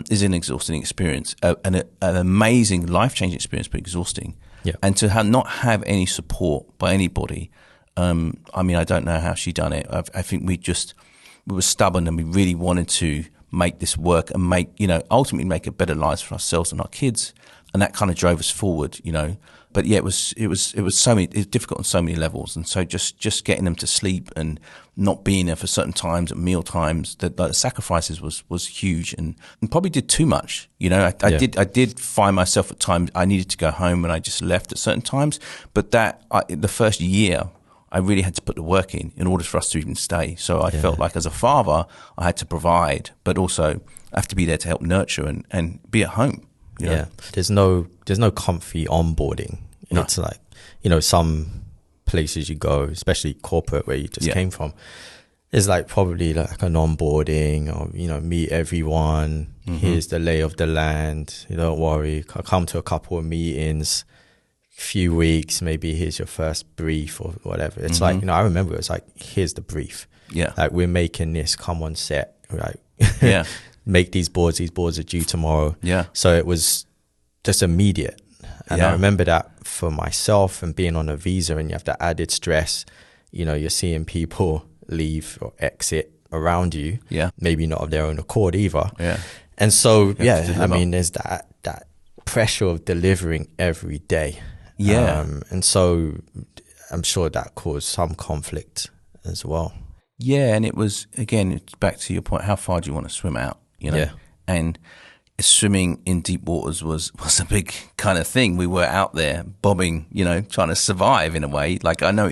is an exhausting experience, an amazing life-changing experience, but exhausting. Yeah. And to not have any support by anybody, I mean, I don't know how she done it. I think we were stubborn and we really wanted to make this work and ultimately make a better lives for ourselves and our kids. And that kind of drove us forward, you know. But yeah, it was difficult on so many levels. And so just getting them to sleep and not being there for certain times at meal times, the sacrifices was huge and probably did too much. You know, I did find myself at times I needed to go home and I just left at certain times. But the first year, I really had to put the work in order for us to even stay. So I felt like as a father, I had to provide, but also I have to be there to help nurture and be at home. You know? Yeah, there's no comfy onboarding. No. It's like, you know, some places you go, especially corporate where you just came from, it's like probably like an onboarding or, you know, meet everyone. Here's the lay of the land. You don't worry. Come to a couple of meetings, few weeks, maybe here's your first brief or whatever. It's like, you know, I remember it was like, here's the brief. Yeah. Like we're making this, come on set, right? Yeah. Make these boards are due tomorrow. Yeah. So it was just immediate. And I remember that for myself and being on a visa and you have the added stress, you know, you're seeing people leave or exit around you. Yeah. Maybe not of their own accord either. Yeah. And so, I mean, there's that pressure of delivering every day. Yeah. And so I'm sure that caused some conflict as well. Yeah. And it was, again, it's back to your point, how far do you want to swim out? You know, and swimming in deep waters was a big kind of thing. We were out there bobbing, you know, trying to survive in a way. Like I know,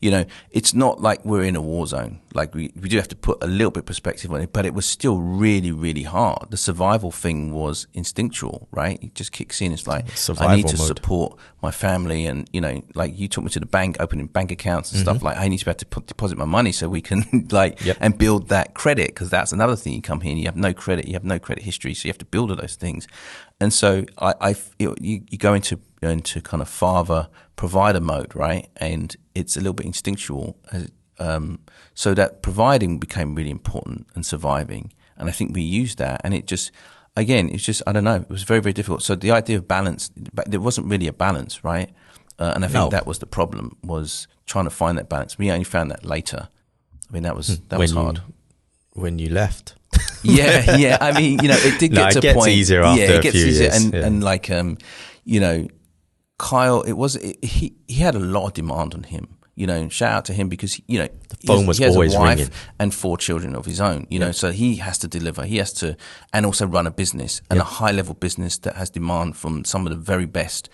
you know, it's not like we're in a war zone. Like we do have to put a little bit of perspective on it, but it was still really, really hard. The survival thing was instinctual, right? It just kicks in. It's like, survival I need to mode. support my family and, you know, like you took me to the bank, opening bank accounts and stuff. Like I need to be able to deposit my money so we can and build that credit. Because that's another thing. You come here and you have no credit, you have no credit history. So you have to build all those things. And so you go into kind of father provider mode, right? And it's a little bit instinctual. So that providing became really important and surviving. And I think we used that. And it just, again, it's just, I don't know, it was very, very difficult. So the idea of balance, there wasn't really a balance, right? And I think that was the problem, was trying to find that balance. We only found that later. I mean, that was hard. When you left. Yeah. I mean, it did get to a gets point. Easier after a few years. And like, Kyle, he had a lot of demand on him. Shout out to him because the phone was always a wife ringing. and 4 children of his own. So he has to deliver. He has to, and also run a business and a high level business that has demand from some of the very best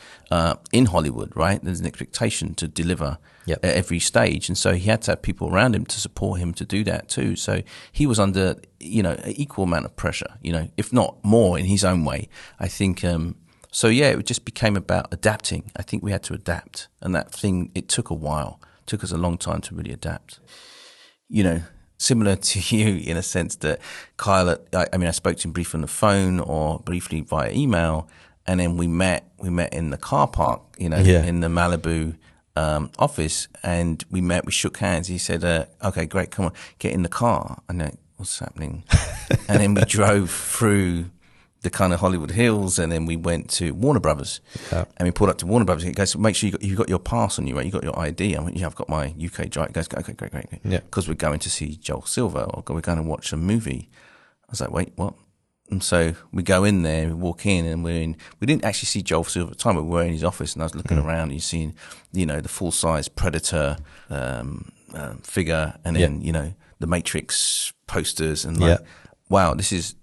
in Hollywood. Right? There's an expectation to deliver at every stage, and so he had to have people around him to support him to do that too. So he was under an equal amount of pressure. If not more in his own way. I think. So it just became about adapting. I think we had to adapt, and that thing, it took a while. It took us a long time to really adapt. Similar to you in a sense that Kyle, I spoke to him briefly on the phone or briefly via email, and then we met in the car park, in the Malibu office, and we shook hands. He said, okay, great, come on, get in the car. I know, what's happening? And then we drove through the kind of Hollywood Hills, and then we went to Warner Brothers, and we pulled up to Warner Brothers. He goes, make sure you got your pass on you, right? You got your ID. I went, yeah, I've got my UK drive. He goes, okay, great. Yeah. Because we're going to see Joel Silver, or we're going to watch a movie. I was like, wait, what? And so we go in there, we walk in, and we didn't actually see Joel Silver at the time, but we were in his office, and I was looking around, and you're seeing, the full-size Predator figure, and then, the Matrix posters, and wow, this is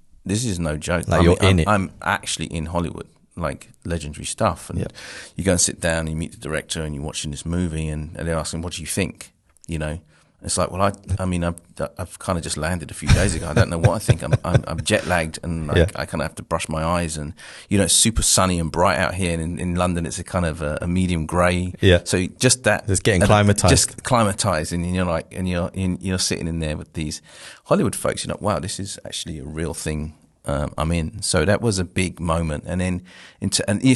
no joke. Like I'm actually in Hollywood, like legendary stuff. And you go and sit down, and you meet the director, and you're watching this movie, and they're asking, "What do you think?" It's like, well, I've kind of just landed a few days ago. I don't know what I think. I'm jet lagged, and I kind of have to brush my eyes. And it's super sunny and bright out here. And in London, it's a kind of a medium grey. Yeah. So just that, just getting climatized. Just climatized, and you're like, and you're sitting in there with these Hollywood folks. You're like, wow, this is actually a real thing. I'm in. So that was a big moment. And then,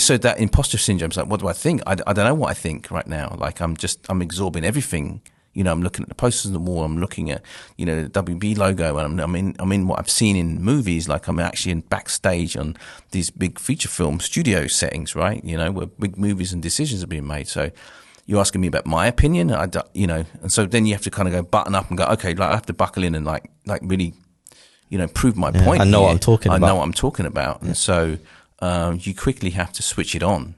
so that imposter syndrome is like, what do I think? I don't know what I think right now. Like I'm absorbing everything. I'm looking at the posters on the wall. I'm looking at, the WB logo, and I'm in what I've seen in movies. Like I'm actually in backstage on these big feature film studio settings, right? Where big movies and decisions are being made. So you're asking me about my opinion, and so then you have to kind of go button up and go, okay, like I have to buckle in and like really, prove my point. I know what I'm talking about. I know what I'm talking about. And so you quickly have to switch it on,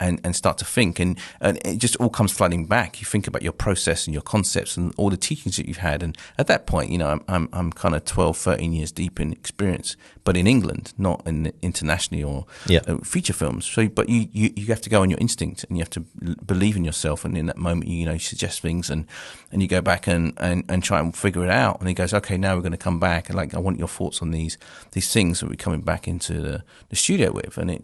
and start to think. And it just all comes flooding back. You think about your process and your concepts and all the teachings that you've had. And at that point, I'm kind of 12, 13 years deep in experience, but in England, not internationally or feature films. So, but you have to go on your instinct, and you have to believe in yourself. And in that moment, you suggest things, and you go back and try and figure it out. And he goes, okay, now we're going to come back, and like I want your thoughts on these things that we're coming back into the studio with. And it,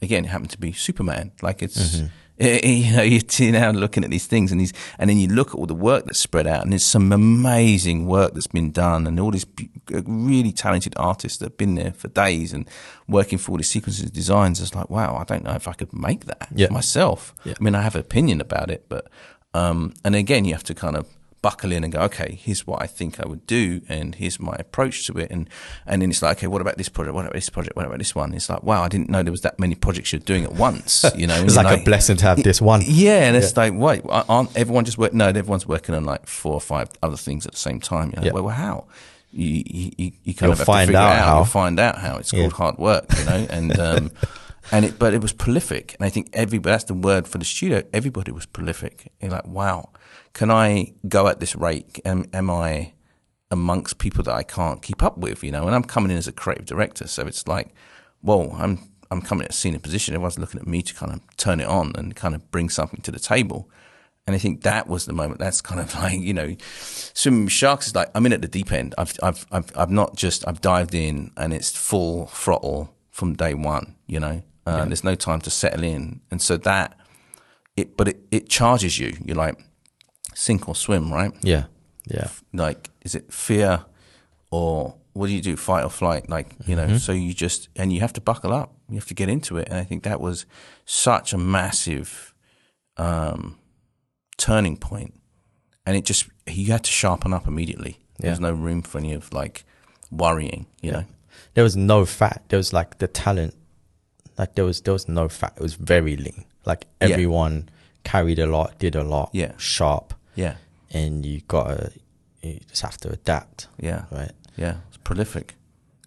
again, it happened to be Superman. Like it's. You're now looking at these things, and then you look at all the work that's spread out, and there's some amazing work that's been done, and all these really talented artists that have been there for days and working for all these sequences and designs. It's like, wow, I don't know if I could make that myself. I mean, I have an opinion about it, but and again, you have to kind of buckle in and go, okay, here's what I think I would do, and here's my approach to it, and then it's like, okay, what about this project? What about this project? What about this one? It's like, wow, I didn't know there was that many projects you're doing at once. It's like a blessing to have this one. Yeah, and it's like, wait, aren't everyone just work? No, everyone's working on like 4 or 5 other things at the same time. You're like, well, how? You kind of have to figure out how. You'll find out how. It's called hard work, and. But it was prolific, and I think that's the word for the studio. Everybody was prolific. You're like, wow, can I go at this rate? Am I amongst people that I can't keep up with? And I'm coming in as a creative director, so it's like, whoa, I'm coming at a senior position. Everyone's looking at me to kind of turn it on and kind of bring something to the table. And I think that was the moment. That's kind of like, swimming with sharks is like, I'm in at the deep end. I've dived in, and it's full throttle from day one. There's no time to settle in, and so it charges you. You're like sink or swim, right? Yeah. Like, is it fear, or what do you do? Fight or flight? Like, so you have to buckle up. You have to get into it, and I think that was such a massive turning point, and you had to sharpen up immediately. There's no room for any of like worrying. There was no fat. There was like the talent. Like there was no fat. It was very lean. Like everyone carried a lot, did a lot, Yeah. sharp. Yeah. And you just have to adapt. Yeah. Right. Yeah, it's prolific.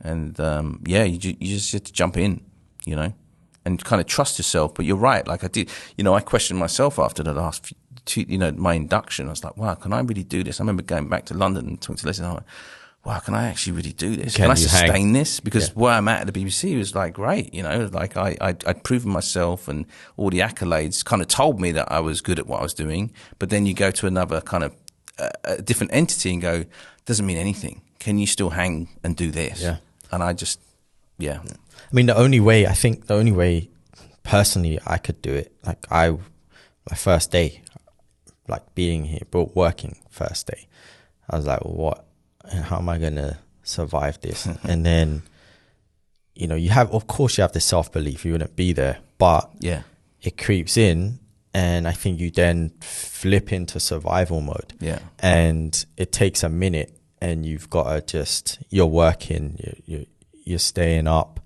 And you just have to jump in, and kind of trust yourself. But you're right. Like I did, I questioned myself after the last my induction. I was like, wow, can I really do this? I remember going back to London and talking to Leslie, and I'm like, wow, can I actually really do this? Can I sustain this? Because where I'm at the BBC was like great, like I'd proven myself, and all the accolades kind of told me that I was good at what I was doing. But then you go to another kind of a different entity and go, doesn't mean anything. Can you still hang and do this? Yeah. And I just, I mean, the only way personally I could do it, like my first day, like being here, but working first day, I was like, what? How am I going to survive this? And then, of course you have the self-belief, you wouldn't be there, but it creeps in, and I think you then flip into survival mode. Yeah. And it takes a minute, and you've got to you're working, you're staying up,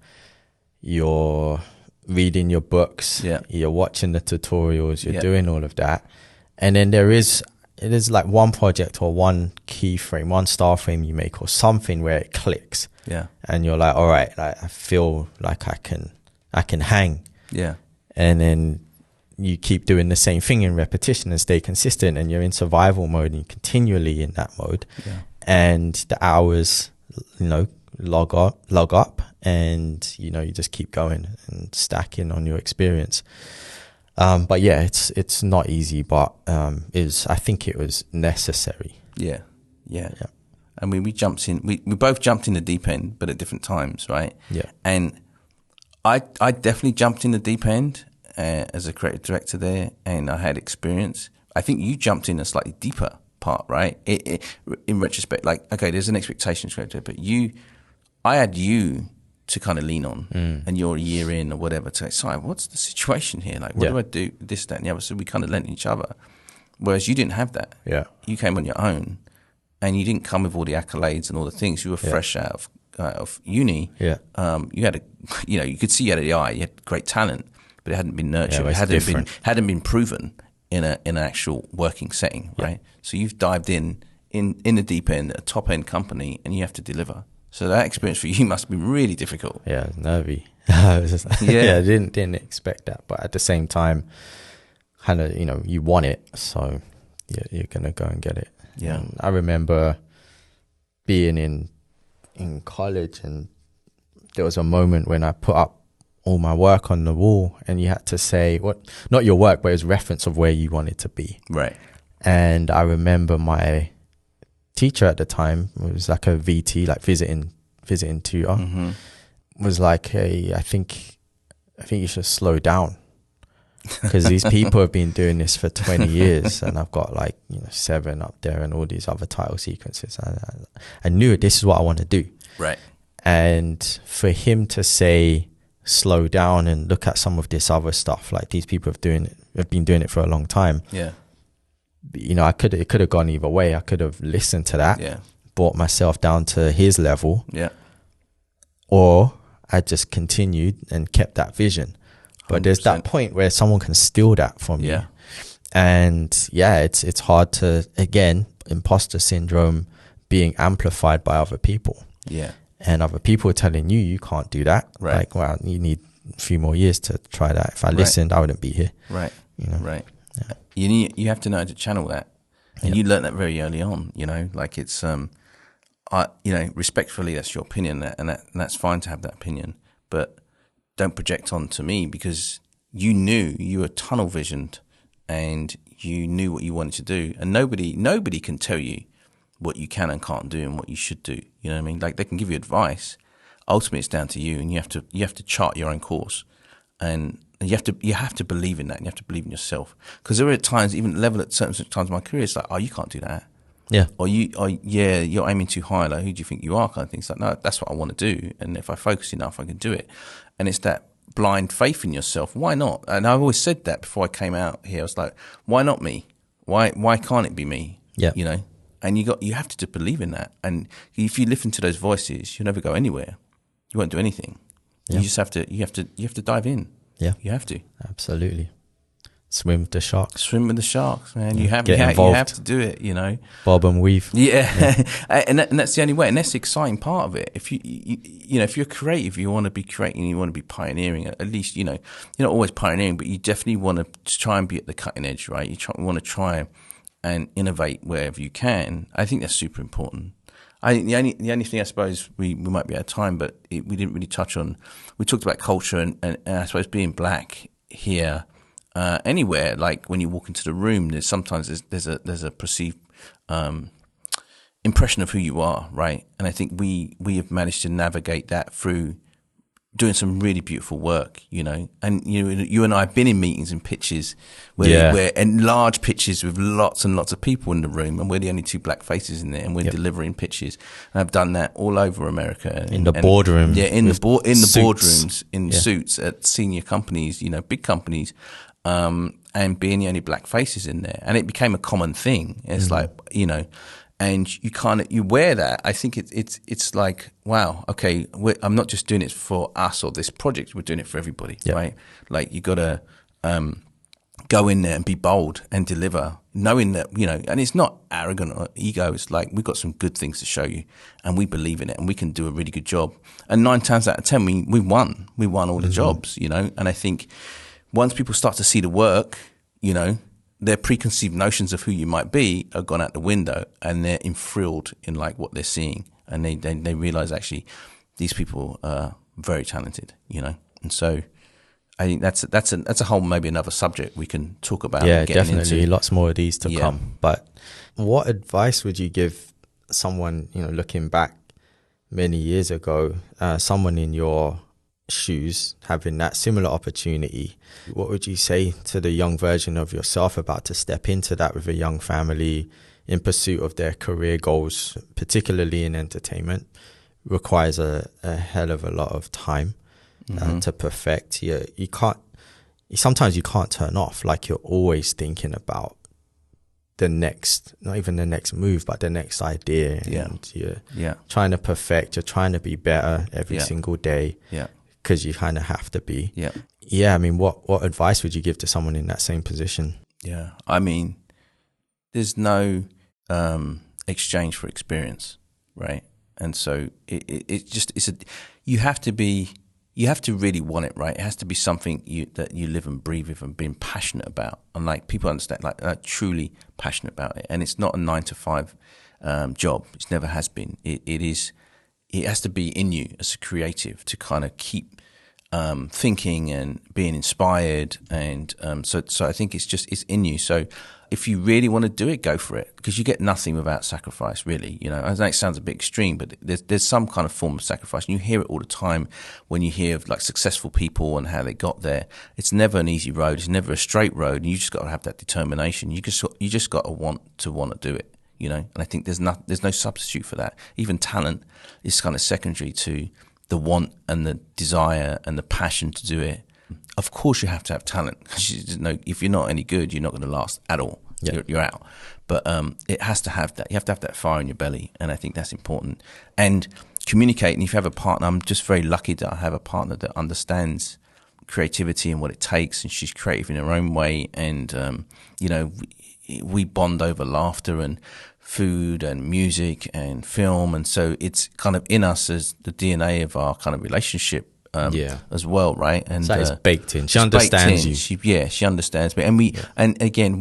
you're reading your books, you're watching the tutorials, you're doing all of that. And then it is like one project or one keyframe, one star frame you make or something where it clicks. Yeah. And you're like, all right, I feel like I can hang. Yeah. And then you keep doing the same thing in repetition and stay consistent, and you're in survival mode and you're continually in that mode. Yeah. And the hours, log up, and you just keep going and stacking on your experience. But yeah, it's not easy, but I think it was necessary. Yeah. I mean, we both jumped in the deep end, but at different times, right? Yeah. And I definitely jumped in the deep end as a creative director there, and I had experience. I think you jumped in a slightly deeper part, right? In retrospect, like, okay, there's an expectation creator, but I had you to kind of lean on, and you're a year in or whatever, to say, what's the situation here? Like, what do I do? This, that, and the other. So we kind of lent each other. Whereas you didn't have that. Yeah. You came on your own, and you didn't come with all the accolades and all the things. You were fresh out of uni. Yeah. You had you could see you had the eye. You had great talent, but it hadn't been nurtured. It hadn't been proven in an actual working setting, right? So you've dived in the deep end, a top end company, and you have to deliver. So that experience for you must have been really difficult. Yeah, nervy. I didn't expect that, but at the same time, kind of, you want it, so you're gonna go and get it. Yeah, and I remember being in college, and there was a moment when I put up all my work on the wall, and you had to say not your work, but it was reference of where you wanted to be. Right. And I remember my teacher at the time, was like a VT, like visiting tutor, was like, hey, I think you should slow down, because these people have been doing this for 20 years and I've got 7 up there and all these other title sequences. I knew this is what I want to do. Right. And for him to say, slow down and look at some of this other stuff, like these people have been doing it for a long time. Yeah. It could have gone either way. I could have listened to that, brought myself down to his level, or I just continued and kept that vision. But 100%. There's that point where someone can steal that from you, and it's hard to, again, imposter syndrome being amplified by other people. Yeah, and other people telling you can't do that. Right. Like, well, you need a few more years to try that. If I listened, I wouldn't be here. Right. Right. Yeah. You have to know how to channel that, and you learn that very early on. Like it's respectfully, that's your opinion, and that's fine to have that opinion, but don't project onto me, because you were tunnel visioned, and you knew what you wanted to do, and nobody can tell you what you can and can't do and what you should do. You know what I mean? Like, they can give you advice. Ultimately, it's down to you, and you have to chart your own course, and you have to believe in that, and you have to believe in yourself. Because there are times, even at certain times in my career, it's like, oh, you can't do that. Yeah. Or you're aiming too high. Like, who do you think you are? Kind of thing. It's like, no, that's what I want to do, and if I focus enough, I can do it. And it's that blind faith in yourself. Why not? And I've always said that before I came out here. I was like, why not me? Why can't it be me? Yeah. And you have to believe in that. And if you listen to those voices, you'll never go anywhere. You won't do anything. Yeah. You just have to dive in. Yeah. You have to. Absolutely. Swim with the sharks. Swim with the sharks, man. You have to do it, you know. Bob and weave. Yeah. and that's the only way, and that's the exciting part of it. If you know, if you're creative, you want to be creating, you want to be pioneering. At least, you know, you're not always pioneering, but you definitely want to try and be at the cutting edge, right? You want to try and innovate wherever you can. I think that's super important. I think the only thing, I suppose we might be out of time, but we didn't really touch on. We talked about culture and I suppose being black here. Anywhere, like when you walk into the room, there's a perceived impression of who you are, right? And I think we have managed to navigate that through doing some really beautiful work, you know. And you and I have been in meetings and pitches where and large pitches with lots and lots of people in the room, and we're the only two black faces in there, and we're delivering pitches. And I've done that all over America. In the boardroom. Yeah, in the suits. boardrooms, in suits at senior companies, you know, big companies. And being the only black faces in there, and it became a common thing. It's like, you know, and you wear that. I think it's like, wow, okay, I'm not just doing it for us or this project. We're doing it for everybody, right? Like you got to go in there and be bold and deliver, knowing that, you know, and it's not arrogant or ego. It's like, we've got some good things to show you, and we believe in it, and we can do a really good job. And 9 times out of 10, we won all the jobs, you know. And I think once people start to see the work, you know, their preconceived notions of who you might be are gone out the window, and they're enthralled in like what they're seeing, and they realize actually these people are very talented, you know. And so I think that's a whole, maybe another subject we can talk about. Yeah, definitely, lots more of these to come. But what advice would you give someone, you know, looking back many years ago, someone in your shoes having that similar opportunity? What would you say to the young version of yourself about to step into that with a young family in pursuit of their career goals, particularly in entertainment? Requires a hell of a lot of time to perfect. Sometimes you can't turn off. Like, you're always thinking about the next, not even the next move, but the next idea. And you're trying to perfect, you're trying to be better every single day. Because you kind of have to be. I mean, what advice would you give to someone in that same position? Yeah, I mean, there's no exchange for experience, right? And so you have to really want it, right? It has to be something that you live and breathe with and being passionate about, and like people understand, like truly passionate about it. And it's not a 9 to 5 job. It never has been. It has to be in you as a creative to kind of keep thinking and being inspired. And so I think it's in you. So if you really want to do it, go for it, because you get nothing without sacrifice, really. You know, I know it sounds a bit extreme, but there's some kind of form of sacrifice. And you hear it all the time when you hear of like successful people and how they got there. It's never an easy road. It's never a straight road. And you just got to have that determination. You just got to want to do it. You know, and I think there's no substitute for that. Even talent is kind of secondary to the want and the desire and the passion to do it. Of course, you have to have talent, because if you're not any good, you're not going to last at all. You're out. But it has to have that. You have to have that fire in your belly, and I think that's important. And communicate. And if you have a partner, I'm just very lucky that I have a partner that understands creativity and what it takes, and she's creative in her own way. And you know, we bond over laughter and food and music and film, and so it's kind of in us as the DNA of our kind of relationship as well, right? And so it's baked in. She understands you. She understands me. And and again,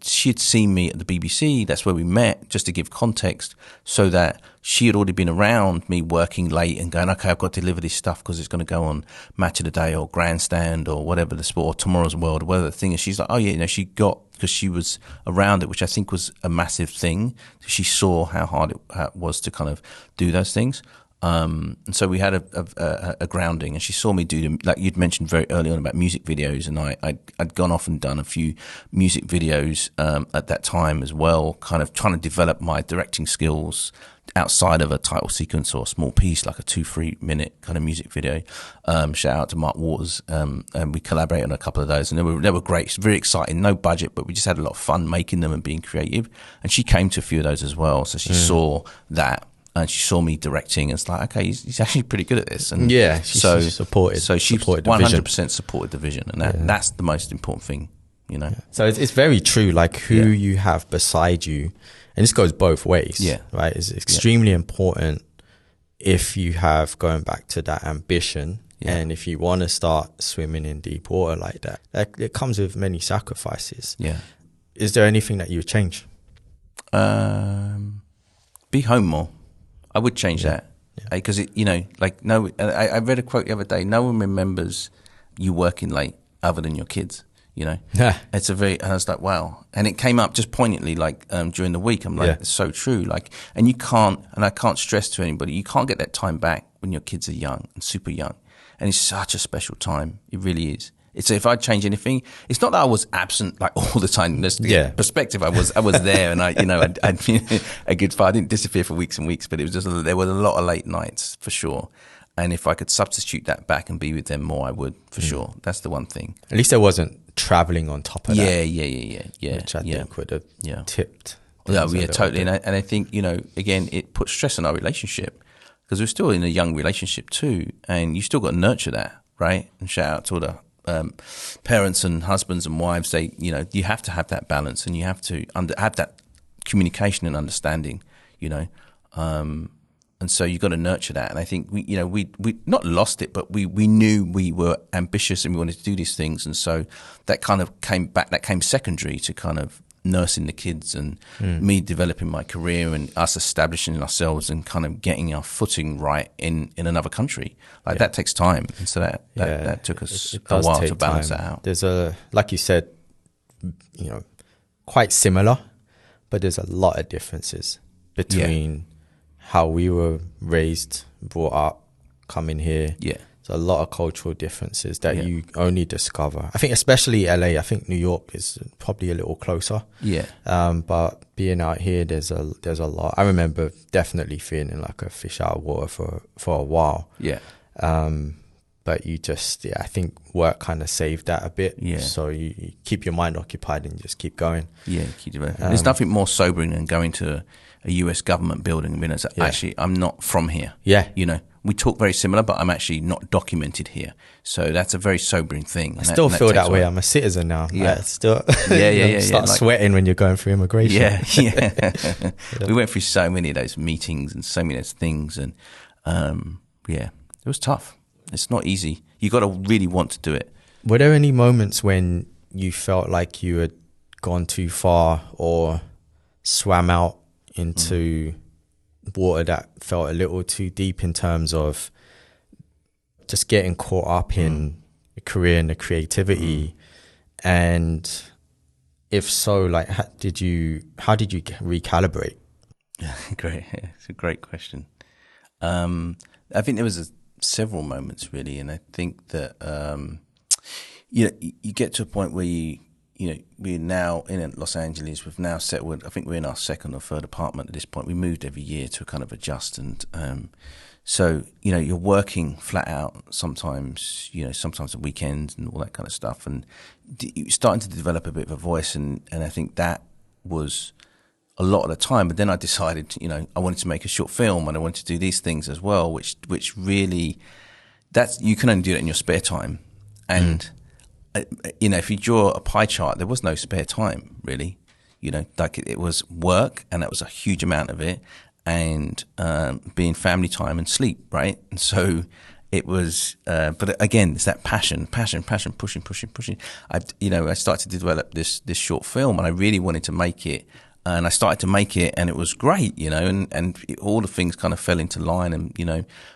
she had seen me at the BBC. That's where we met, just to give context, so that she had already been around me working late and going, okay, I've got to deliver this stuff because it's going to go on Match of the Day or Grandstand or whatever the sport, or Tomorrow's World, or whatever the thing is. She's like, oh yeah, you know, because she was around it, which I think was a massive thing. She saw how hard it was to kind of do those things. And so we had a grounding, and she saw me do like you'd mentioned very early on about music videos, and I'd gone off and done a few music videos at that time as well, kind of trying to develop my directing skills outside of a title sequence or a small piece, like a 2-3 minute kind of music video. Shout out to Mark Waters, and we collaborated on a couple of those, and they were great. It's very exciting, no budget, but we just had a lot of fun making them and being creative. And she came to a few of those as well, so she saw that. and she saw me directing. And it's like, okay, he's actually pretty good at this. And she supported. So she supported 100% supported the vision, and that's the most important thing, you know. So it's very true. Like who you have beside you, and this goes both ways. Right. It's extremely important if you have, going back to that ambition. And if you want to start swimming in deep water like that, it comes with many sacrifices. Is there anything that you would change? Be home more. I would change that, because I read a quote the other day. No one remembers you working late other than your kids. You know, it's and I was like, wow. And it came up just poignantly, like during the week. I'm like, it's so true. Like, and I can't stress to anybody, you can't get that time back when your kids are young and super young. And it's such a special time. It really is. It's, if I'd change anything, it's not that I was absent like all the time. There's perspective. I was there, and I'd been a good father. I didn't disappear for weeks and weeks, but it was just, there were a lot of late nights for sure. And if I could substitute that back and be with them more, I would, for sure. That's the one thing. At least there wasn't traveling on top of that. Yeah. Which I think would have tipped. Totally. And I think, again, it put stress on our relationship, because we're still in a young relationship too, and you still got to nurture that, right? And shout out to all the parents and husbands and wives. They, you have to have that balance, and you have to have that communication and understanding, and so you got to nurture that. And I think we not lost it, but we knew we were ambitious and we wanted to do these things, and so that kind of came back. That came secondary to kind of nursing the kids and me developing my career and us establishing ourselves and kind of getting our footing right in another country. Like that takes time, and so that took us a while to balance that out. There's like you said, quite similar, but there's a lot of differences between how we were raised, brought up, coming here. So a lot of cultural differences that you only discover. I think especially LA. I think New York is probably a little closer. But being out here, there's a lot. I remember definitely feeling like a fish out of water for a while. But you just, I think work kind of saved that a bit. So you keep your mind occupied and just keep going. Keep developing. There's nothing more sobering than going to a US government building and being like, actually, I'm not from here. We talk very similar, but I'm actually not documented here. So that's a very sobering thing. I still feel that way. I'm a citizen now. Start sweating when you're going through immigration. We went through so many of those meetings and so many of those things, and it was tough. It's not easy. You got to really want to do it. Were there any moments when you felt like you had gone too far or swam out into water that felt a little too deep in terms of just getting caught up in the career and the creativity? And if so, like, how did you recalibrate? Great. It's a great question. I think there was several moments really, and I think that you get to a point where we're now in Los Angeles. We've now settled. I think we're in our second or third apartment at this point. We moved every year to kind of adjust, and so you're working flat out sometimes. Sometimes at weekends and all that kind of stuff, and you're starting to develop a bit of a voice, and I think that was a lot of the time. But then I decided, I wanted to make a short film, and I wanted to do these things as well, which really, you can only do it in your spare time, and. If you draw a pie chart, there was no spare time really. Like it was work, and that was a huge amount of it, and being family time and sleep, right? And so it was. But again, it's that passion, pushing. I started to develop this short film, and I really wanted to make it. And I started to make it, and it was great, and all the things kind of fell into line. And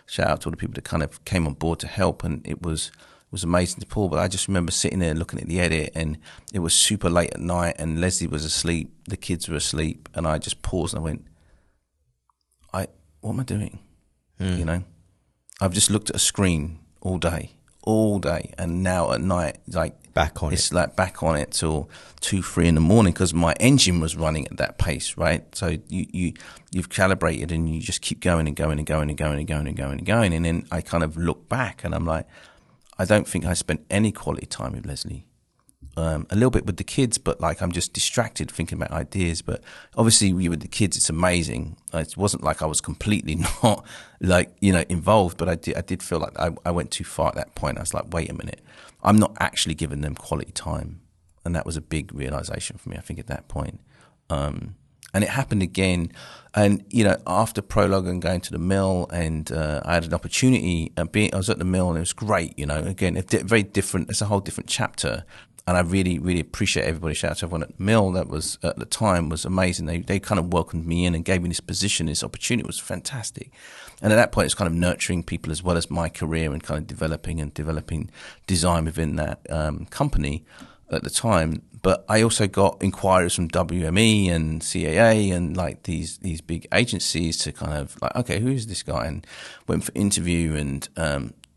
shout out to all the people that kind of came on board to help, and it was amazing to pull. But I just remember sitting there looking at the edit, and it was super late at night, and Leslie was asleep, the kids were asleep, and I just paused and I went, what am I doing? I've just looked at a screen all day, and now at night, like back on it's like back on it till 2-3 in the morning, because my engine was running at that pace, right? So you've calibrated, and you just keep going and going and going and going and going and going and going, and then I kind of look back, and I'm like, I don't think I spent any quality time with Leslie. a little bit with the kids, but like I'm just distracted thinking about ideas. But obviously with the kids, it's amazing. It wasn't like I was completely not like, involved, but I did feel like I went too far at that point. I was like, wait a minute, I'm not actually giving them quality time. And that was a big realization for me, I think, at that point. And it happened again. And, after Prologue and going to the mill, and I had an opportunity, I was at the mill and it was great, again, very different, it's a whole different chapter. And I really, really appreciate everybody. Shout out to everyone at the mill. That was, at the time, was amazing. They kind of welcomed me in and gave me this position, this opportunity. It was fantastic. And at that point, it's kind of nurturing people as well as my career and kind of developing design within that company at the time. But I also got inquiries from WME and CAA and like these big agencies to kind of like, okay, who is this guy? And went for interview, and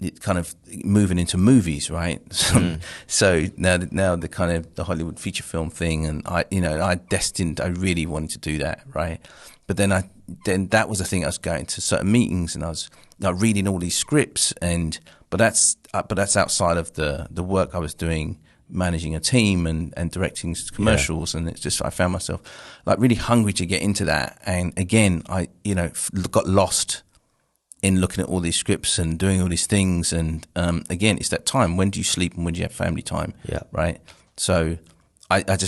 it kind of moving into movies, right? So now the kind of the Hollywood feature film thing, and I really wanted to do that, right? But then that was the thing. I was going to certain meetings and I was like reading all these scripts, but that's outside of the work I was doing, managing a team and directing commercials. And it's just, I found myself like really hungry to get into that. And again, I, got lost in looking at all these scripts and doing all these things. And, again, it's that time. When do you sleep and when do you have family time? Yeah. Right. So I had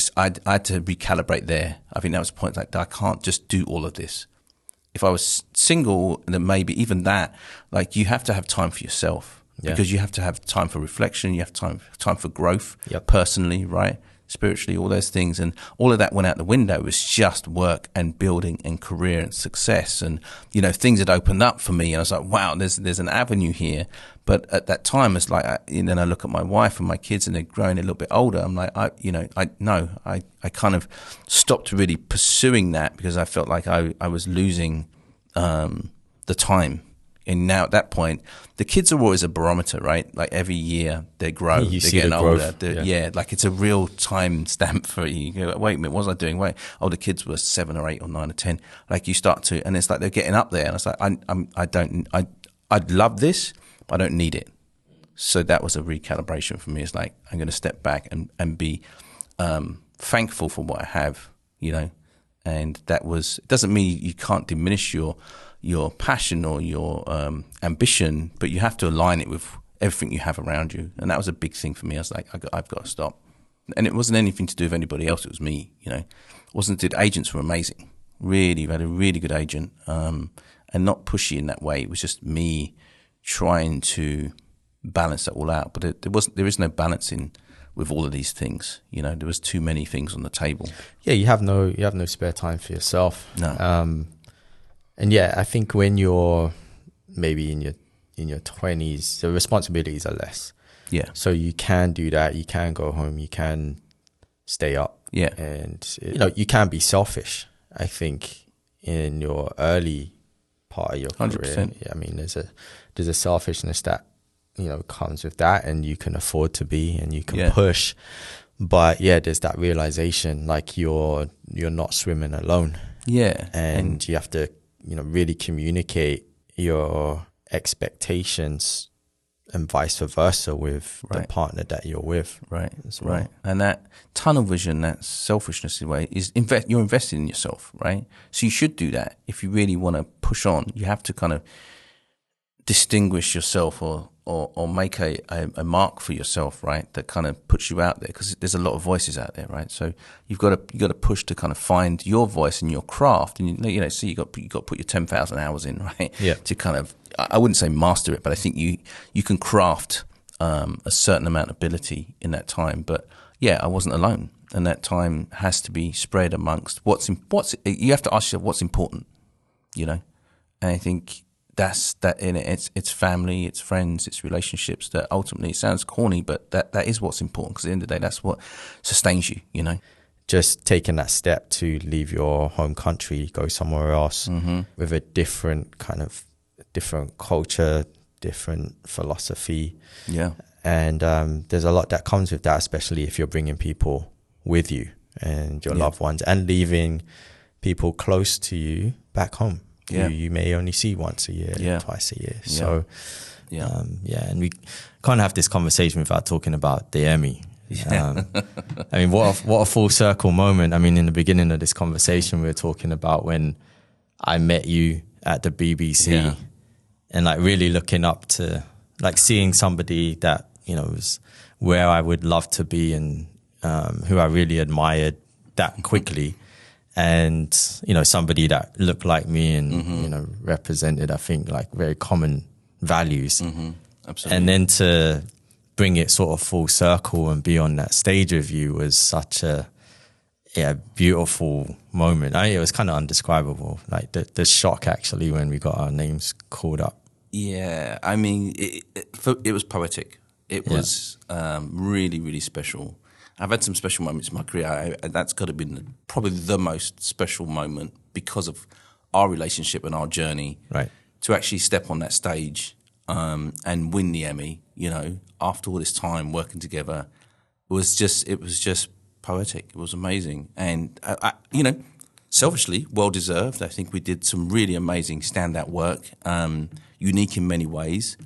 to recalibrate there. I think that was the point, like, I can't just do all of this. If I was single, then maybe even that, like, you have to have time for yourself. Yeah. Because you have to have time for reflection, you have time for growth, personally, right? Spiritually, all those things. And all of that went out the window. It was just work and building and career and success. And, things had opened up for me. And I was like, wow, there's an avenue here. But at that time, it's like, then I look at my wife and my kids and they're growing a little bit older. I'm like, I kind of stopped really pursuing that because I felt like I was losing the time. And now at that point, the kids are always a barometer, right? Like every year they grow, they're getting older. Like it's a real time stamp for you. You go, wait a minute, what was I doing? Wait, the kids were 7 or 8 or 9 or 10. Like you start to, and it's like they're getting up there. And it's like, I'd love this, but I don't need it. So that was a recalibration for me. It's like, I'm going to step back and be thankful for what I have, and that was, it doesn't mean you can't diminish your passion or your ambition, but you have to align it with everything you have around you. And that was a big thing for me. I was like, I've got to stop. And it wasn't anything to do with anybody else. It was me, The agents were amazing. Really, we had a really good agent, and not pushy in that way. It was just me trying to balance that all out. But there is no balancing with all of these things. There was too many things on the table. Yeah, you have no spare time for yourself. No. And yeah, I think when you're maybe in your 20s, the responsibilities are less. Yeah. So you can do that. You can go home. You can stay up. Yeah. And you can be selfish. I think in your early part of your career, 100%. Yeah, I mean, there's a selfishness that comes with that, and you can afford to be, and you can push. But yeah, there's that realization, like you're not swimming alone. Yeah. And you have to really communicate your expectations and vice versa with the partner that you're with. Right, right. And that tunnel vision, that selfishness in a way, is you're invested in yourself, right? So you should do that. If you really want to push on, you have to kind of distinguish yourself or make a mark for yourself, right? That kind of puts you out there, because there's a lot of voices out there, right? So you've got to push to kind of find your voice and your craft, and so you got to put your 10,000 hours in, right? Yeah. To kind of, I wouldn't say master it, but I think you can craft a certain amount of ability in that time. But yeah, I wasn't alone, and that time has to be spread amongst you have to ask yourself what's important, and I think that's that in it. It's family, it's friends, it's relationships that ultimately, it sounds corny, but that is what's important, because at the end of the day, that's what sustains you, Just taking that step to leave your home country, go somewhere else with a different culture, different philosophy. Yeah. And there's a lot that comes with that, especially if you're bringing people with you and your loved ones, and leaving people close to you back home. Yeah. You may only see once a year, twice a year. Yeah. So, and we can't have this conversation without talking about the Emmy. I mean, what a full circle moment. I mean, in the beginning of this conversation, we were talking about when I met you at the BBC, and like really looking up to, like seeing somebody that, you know, was where I would love to be, and who I really admired that quickly. And, you know, somebody that looked like me and, you know, represented, I think, like very common values. Absolutely. And then to bring it sort of full circle and be on that stage with you was such a beautiful moment. It was kind of undescribable, like the shock actually when we got our names called up. Yeah, I mean, it was poetic. It was really, really special. I've had some special moments in my career. That's got to be probably the most special moment because of our relationship and our journey. Right. To actually step on that stage and win the Emmy, you know, after all this time working together, it was just poetic. It was amazing. And, you know, selfishly, well-deserved. I think we did some really amazing standout work, unique in many ways.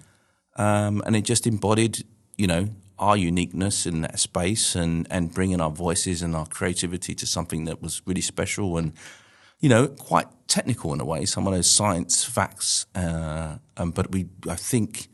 And it just embodied, you know, our uniqueness in that space and bringing our voices and our creativity to something that was really special and, you know, quite technical in a way, some of those science facts. But I think,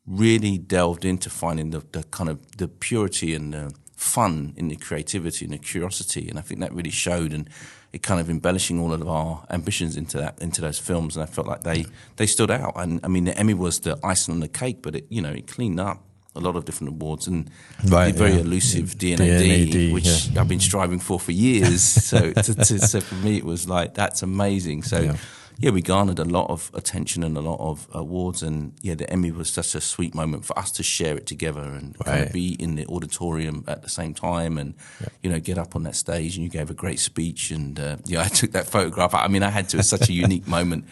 really delved into finding the kind of the purity and the fun in the creativity and the curiosity. And I think that really showed, and it kind of embellishing all of our ambitions into those films. And I felt like they stood out. And I mean, the Emmy was the icing on the cake, but it cleaned up a lot of different awards and the very elusive D&AD, which I've been striving for years. So so for me, it was like, that's amazing. So we garnered a lot of attention and a lot of awards, and the Emmy was such a sweet moment for us to share it together and kind of be in the auditorium at the same time, and get up on that stage. And you gave a great speech, and I took that photograph. I mean, I had to. It's such a unique moment,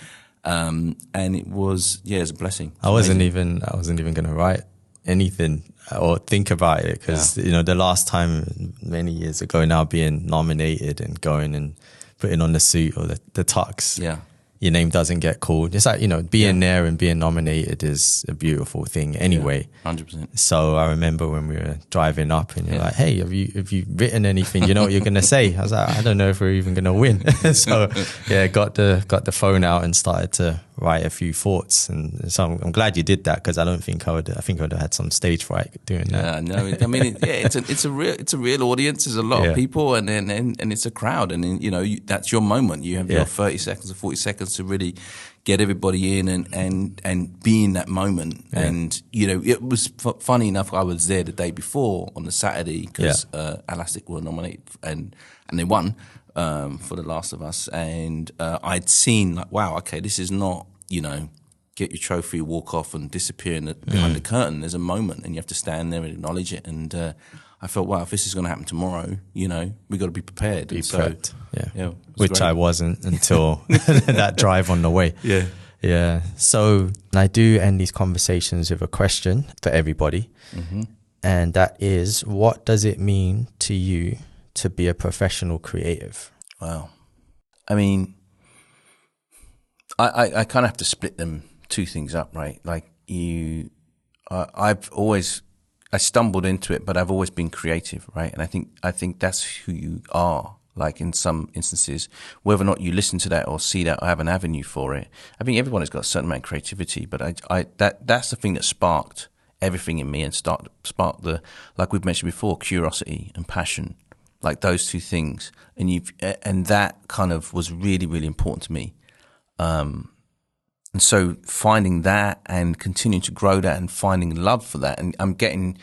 and it was it was a blessing. I wasn't even going to write anything or think about it because the last time many years ago now, being nominated and going and putting on the suit or the tux, your name doesn't get called. It's like, being there and being nominated is a beautiful thing anyway. 100%. So I remember when we were driving up and you're like, hey, have you written anything? You know what you're going to say? I was like, I don't know if we're even going to win. So got the phone out and started to write a few thoughts. And so I'm glad you did that, because I think I would have had some stage fright doing that. Yeah, no, I mean, it's a real audience. There's a lot of people, and it's a crowd, and then, that's your moment. You have your 30 seconds or 40 seconds to really get everybody in and be in that moment. And it was funny enough, I was there the day before on the Saturday because Elastic were nominated and they won for The Last of Us, and I'd seen like, wow, okay, this is not get your trophy, walk off and disappear behind the curtain. There's a moment and you have to stand there and acknowledge it. And I felt, wow, if this is going to happen tomorrow, we got to be prepared. Prepped. Which great. I wasn't until that drive on the way. Yeah. So I do end these conversations with a question for everybody. Mm-hmm. And that is, what does it mean to you to be a professional creative? Wow. I mean, I kind of have to split them two things up, right? Like I stumbled into it, but I've always been creative, right? And I think that's who you are. Like in some instances, whether or not you listen to that or see that or have an avenue for it, I think everyone has got a certain amount of creativity. But that's the thing that sparked everything in me and sparked the, like we've mentioned before, curiosity and passion, like those two things. And that kind of was really, really important to me. And so finding that and continuing to grow that and finding love for that, and I'm getting,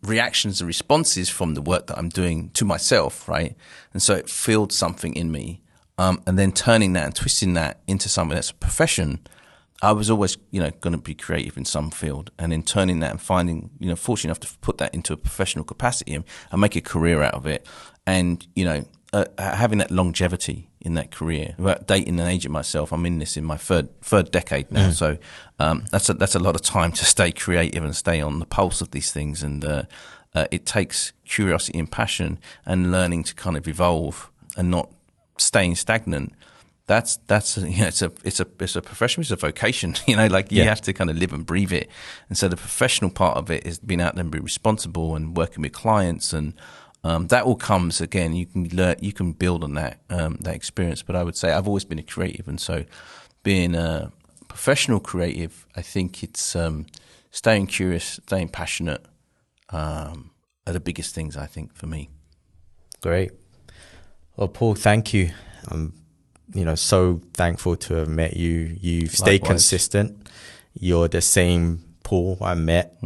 reactions and responses from the work that I'm doing to myself, right? And so it filled something in me. And then turning that and twisting that into something that's a profession. I was always, going to be creative in some field, and then turning that and finding, fortunate enough to put that into a professional capacity and make a career out of it. And, having that longevity in that career, about dating and aging myself, I'm in my third decade now. So that's a lot of time to stay creative and stay on the pulse of these things. And it takes curiosity and passion and learning to kind of evolve and not staying stagnant. that's it's a profession, it's a vocation. You have to kind of live and breathe it. And so the professional part of it is being out there and being responsible and working with clients, and that all comes again. You can learn, you can build on that experience. But I would say I've always been a creative, and so being a professional creative, I think it's staying curious, staying passionate are the biggest things, I think, for me. Great. Well, Paul, thank you. I'm so thankful to have met you. You've stayed consistent. You're the same Paul I met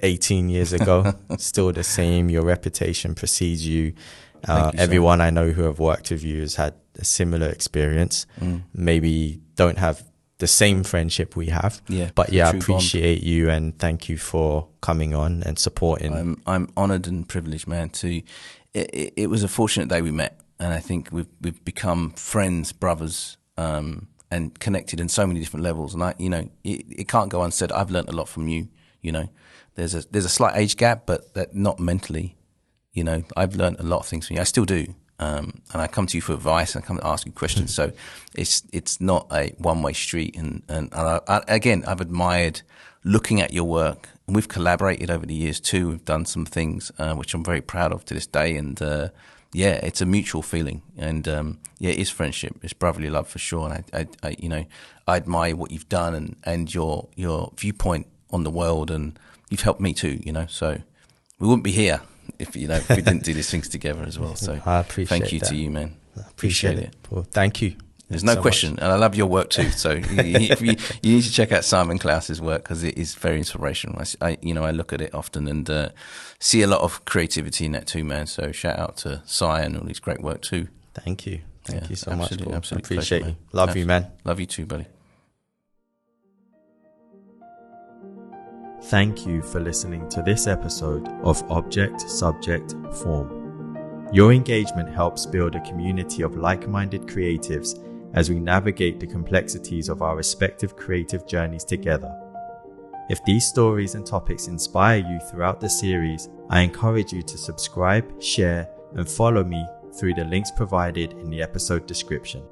18 years ago. Still the same. Your reputation precedes you. Everyone I know who have worked with you has had a similar experience. Maybe don't have the same friendship we have. But I appreciate you, and thank you for coming on and supporting. I'm honoured and privileged, man. It was a fortunate day we met, and I think we've become friends, brothers, and connected in so many different levels. And it can't go unsaid. I've learnt a lot from you. There's a slight age gap, but that not mentally. I've learnt a lot of things from you. I still do. And I come to you for advice, and I come to ask you questions. So it's not a one-way street. And I've admired looking at your work, and we've collaborated over the years too. We've done some things which I'm very proud of to this day. And it's a mutual feeling. And it is friendship, it's brotherly love for sure. And I admire what you've done and your viewpoint on the world, and you've helped me too. So we wouldn't be here if we didn't do these things together as well. So I appreciate thank you that. to you, man. I appreciate it. Well, thank you. There's no question. Much. And I love your work too. So you need to check out Simon Klaus's work, because it is very inspirational. I look at it often and see a lot of creativity in that too, man. So shout out to Si and all his great work too. Thank you. Thank you so much, Paul. Absolutely. Appreciate pleasure, you. Love you, man. Love you too, buddy. Thank you for listening to this episode of Object, Subject, Form. Your engagement helps build a community of like-minded creatives as we navigate the complexities of our respective creative journeys together. If these stories and topics inspire you throughout the series, I encourage you to subscribe, share, and follow me through the links provided in the episode description.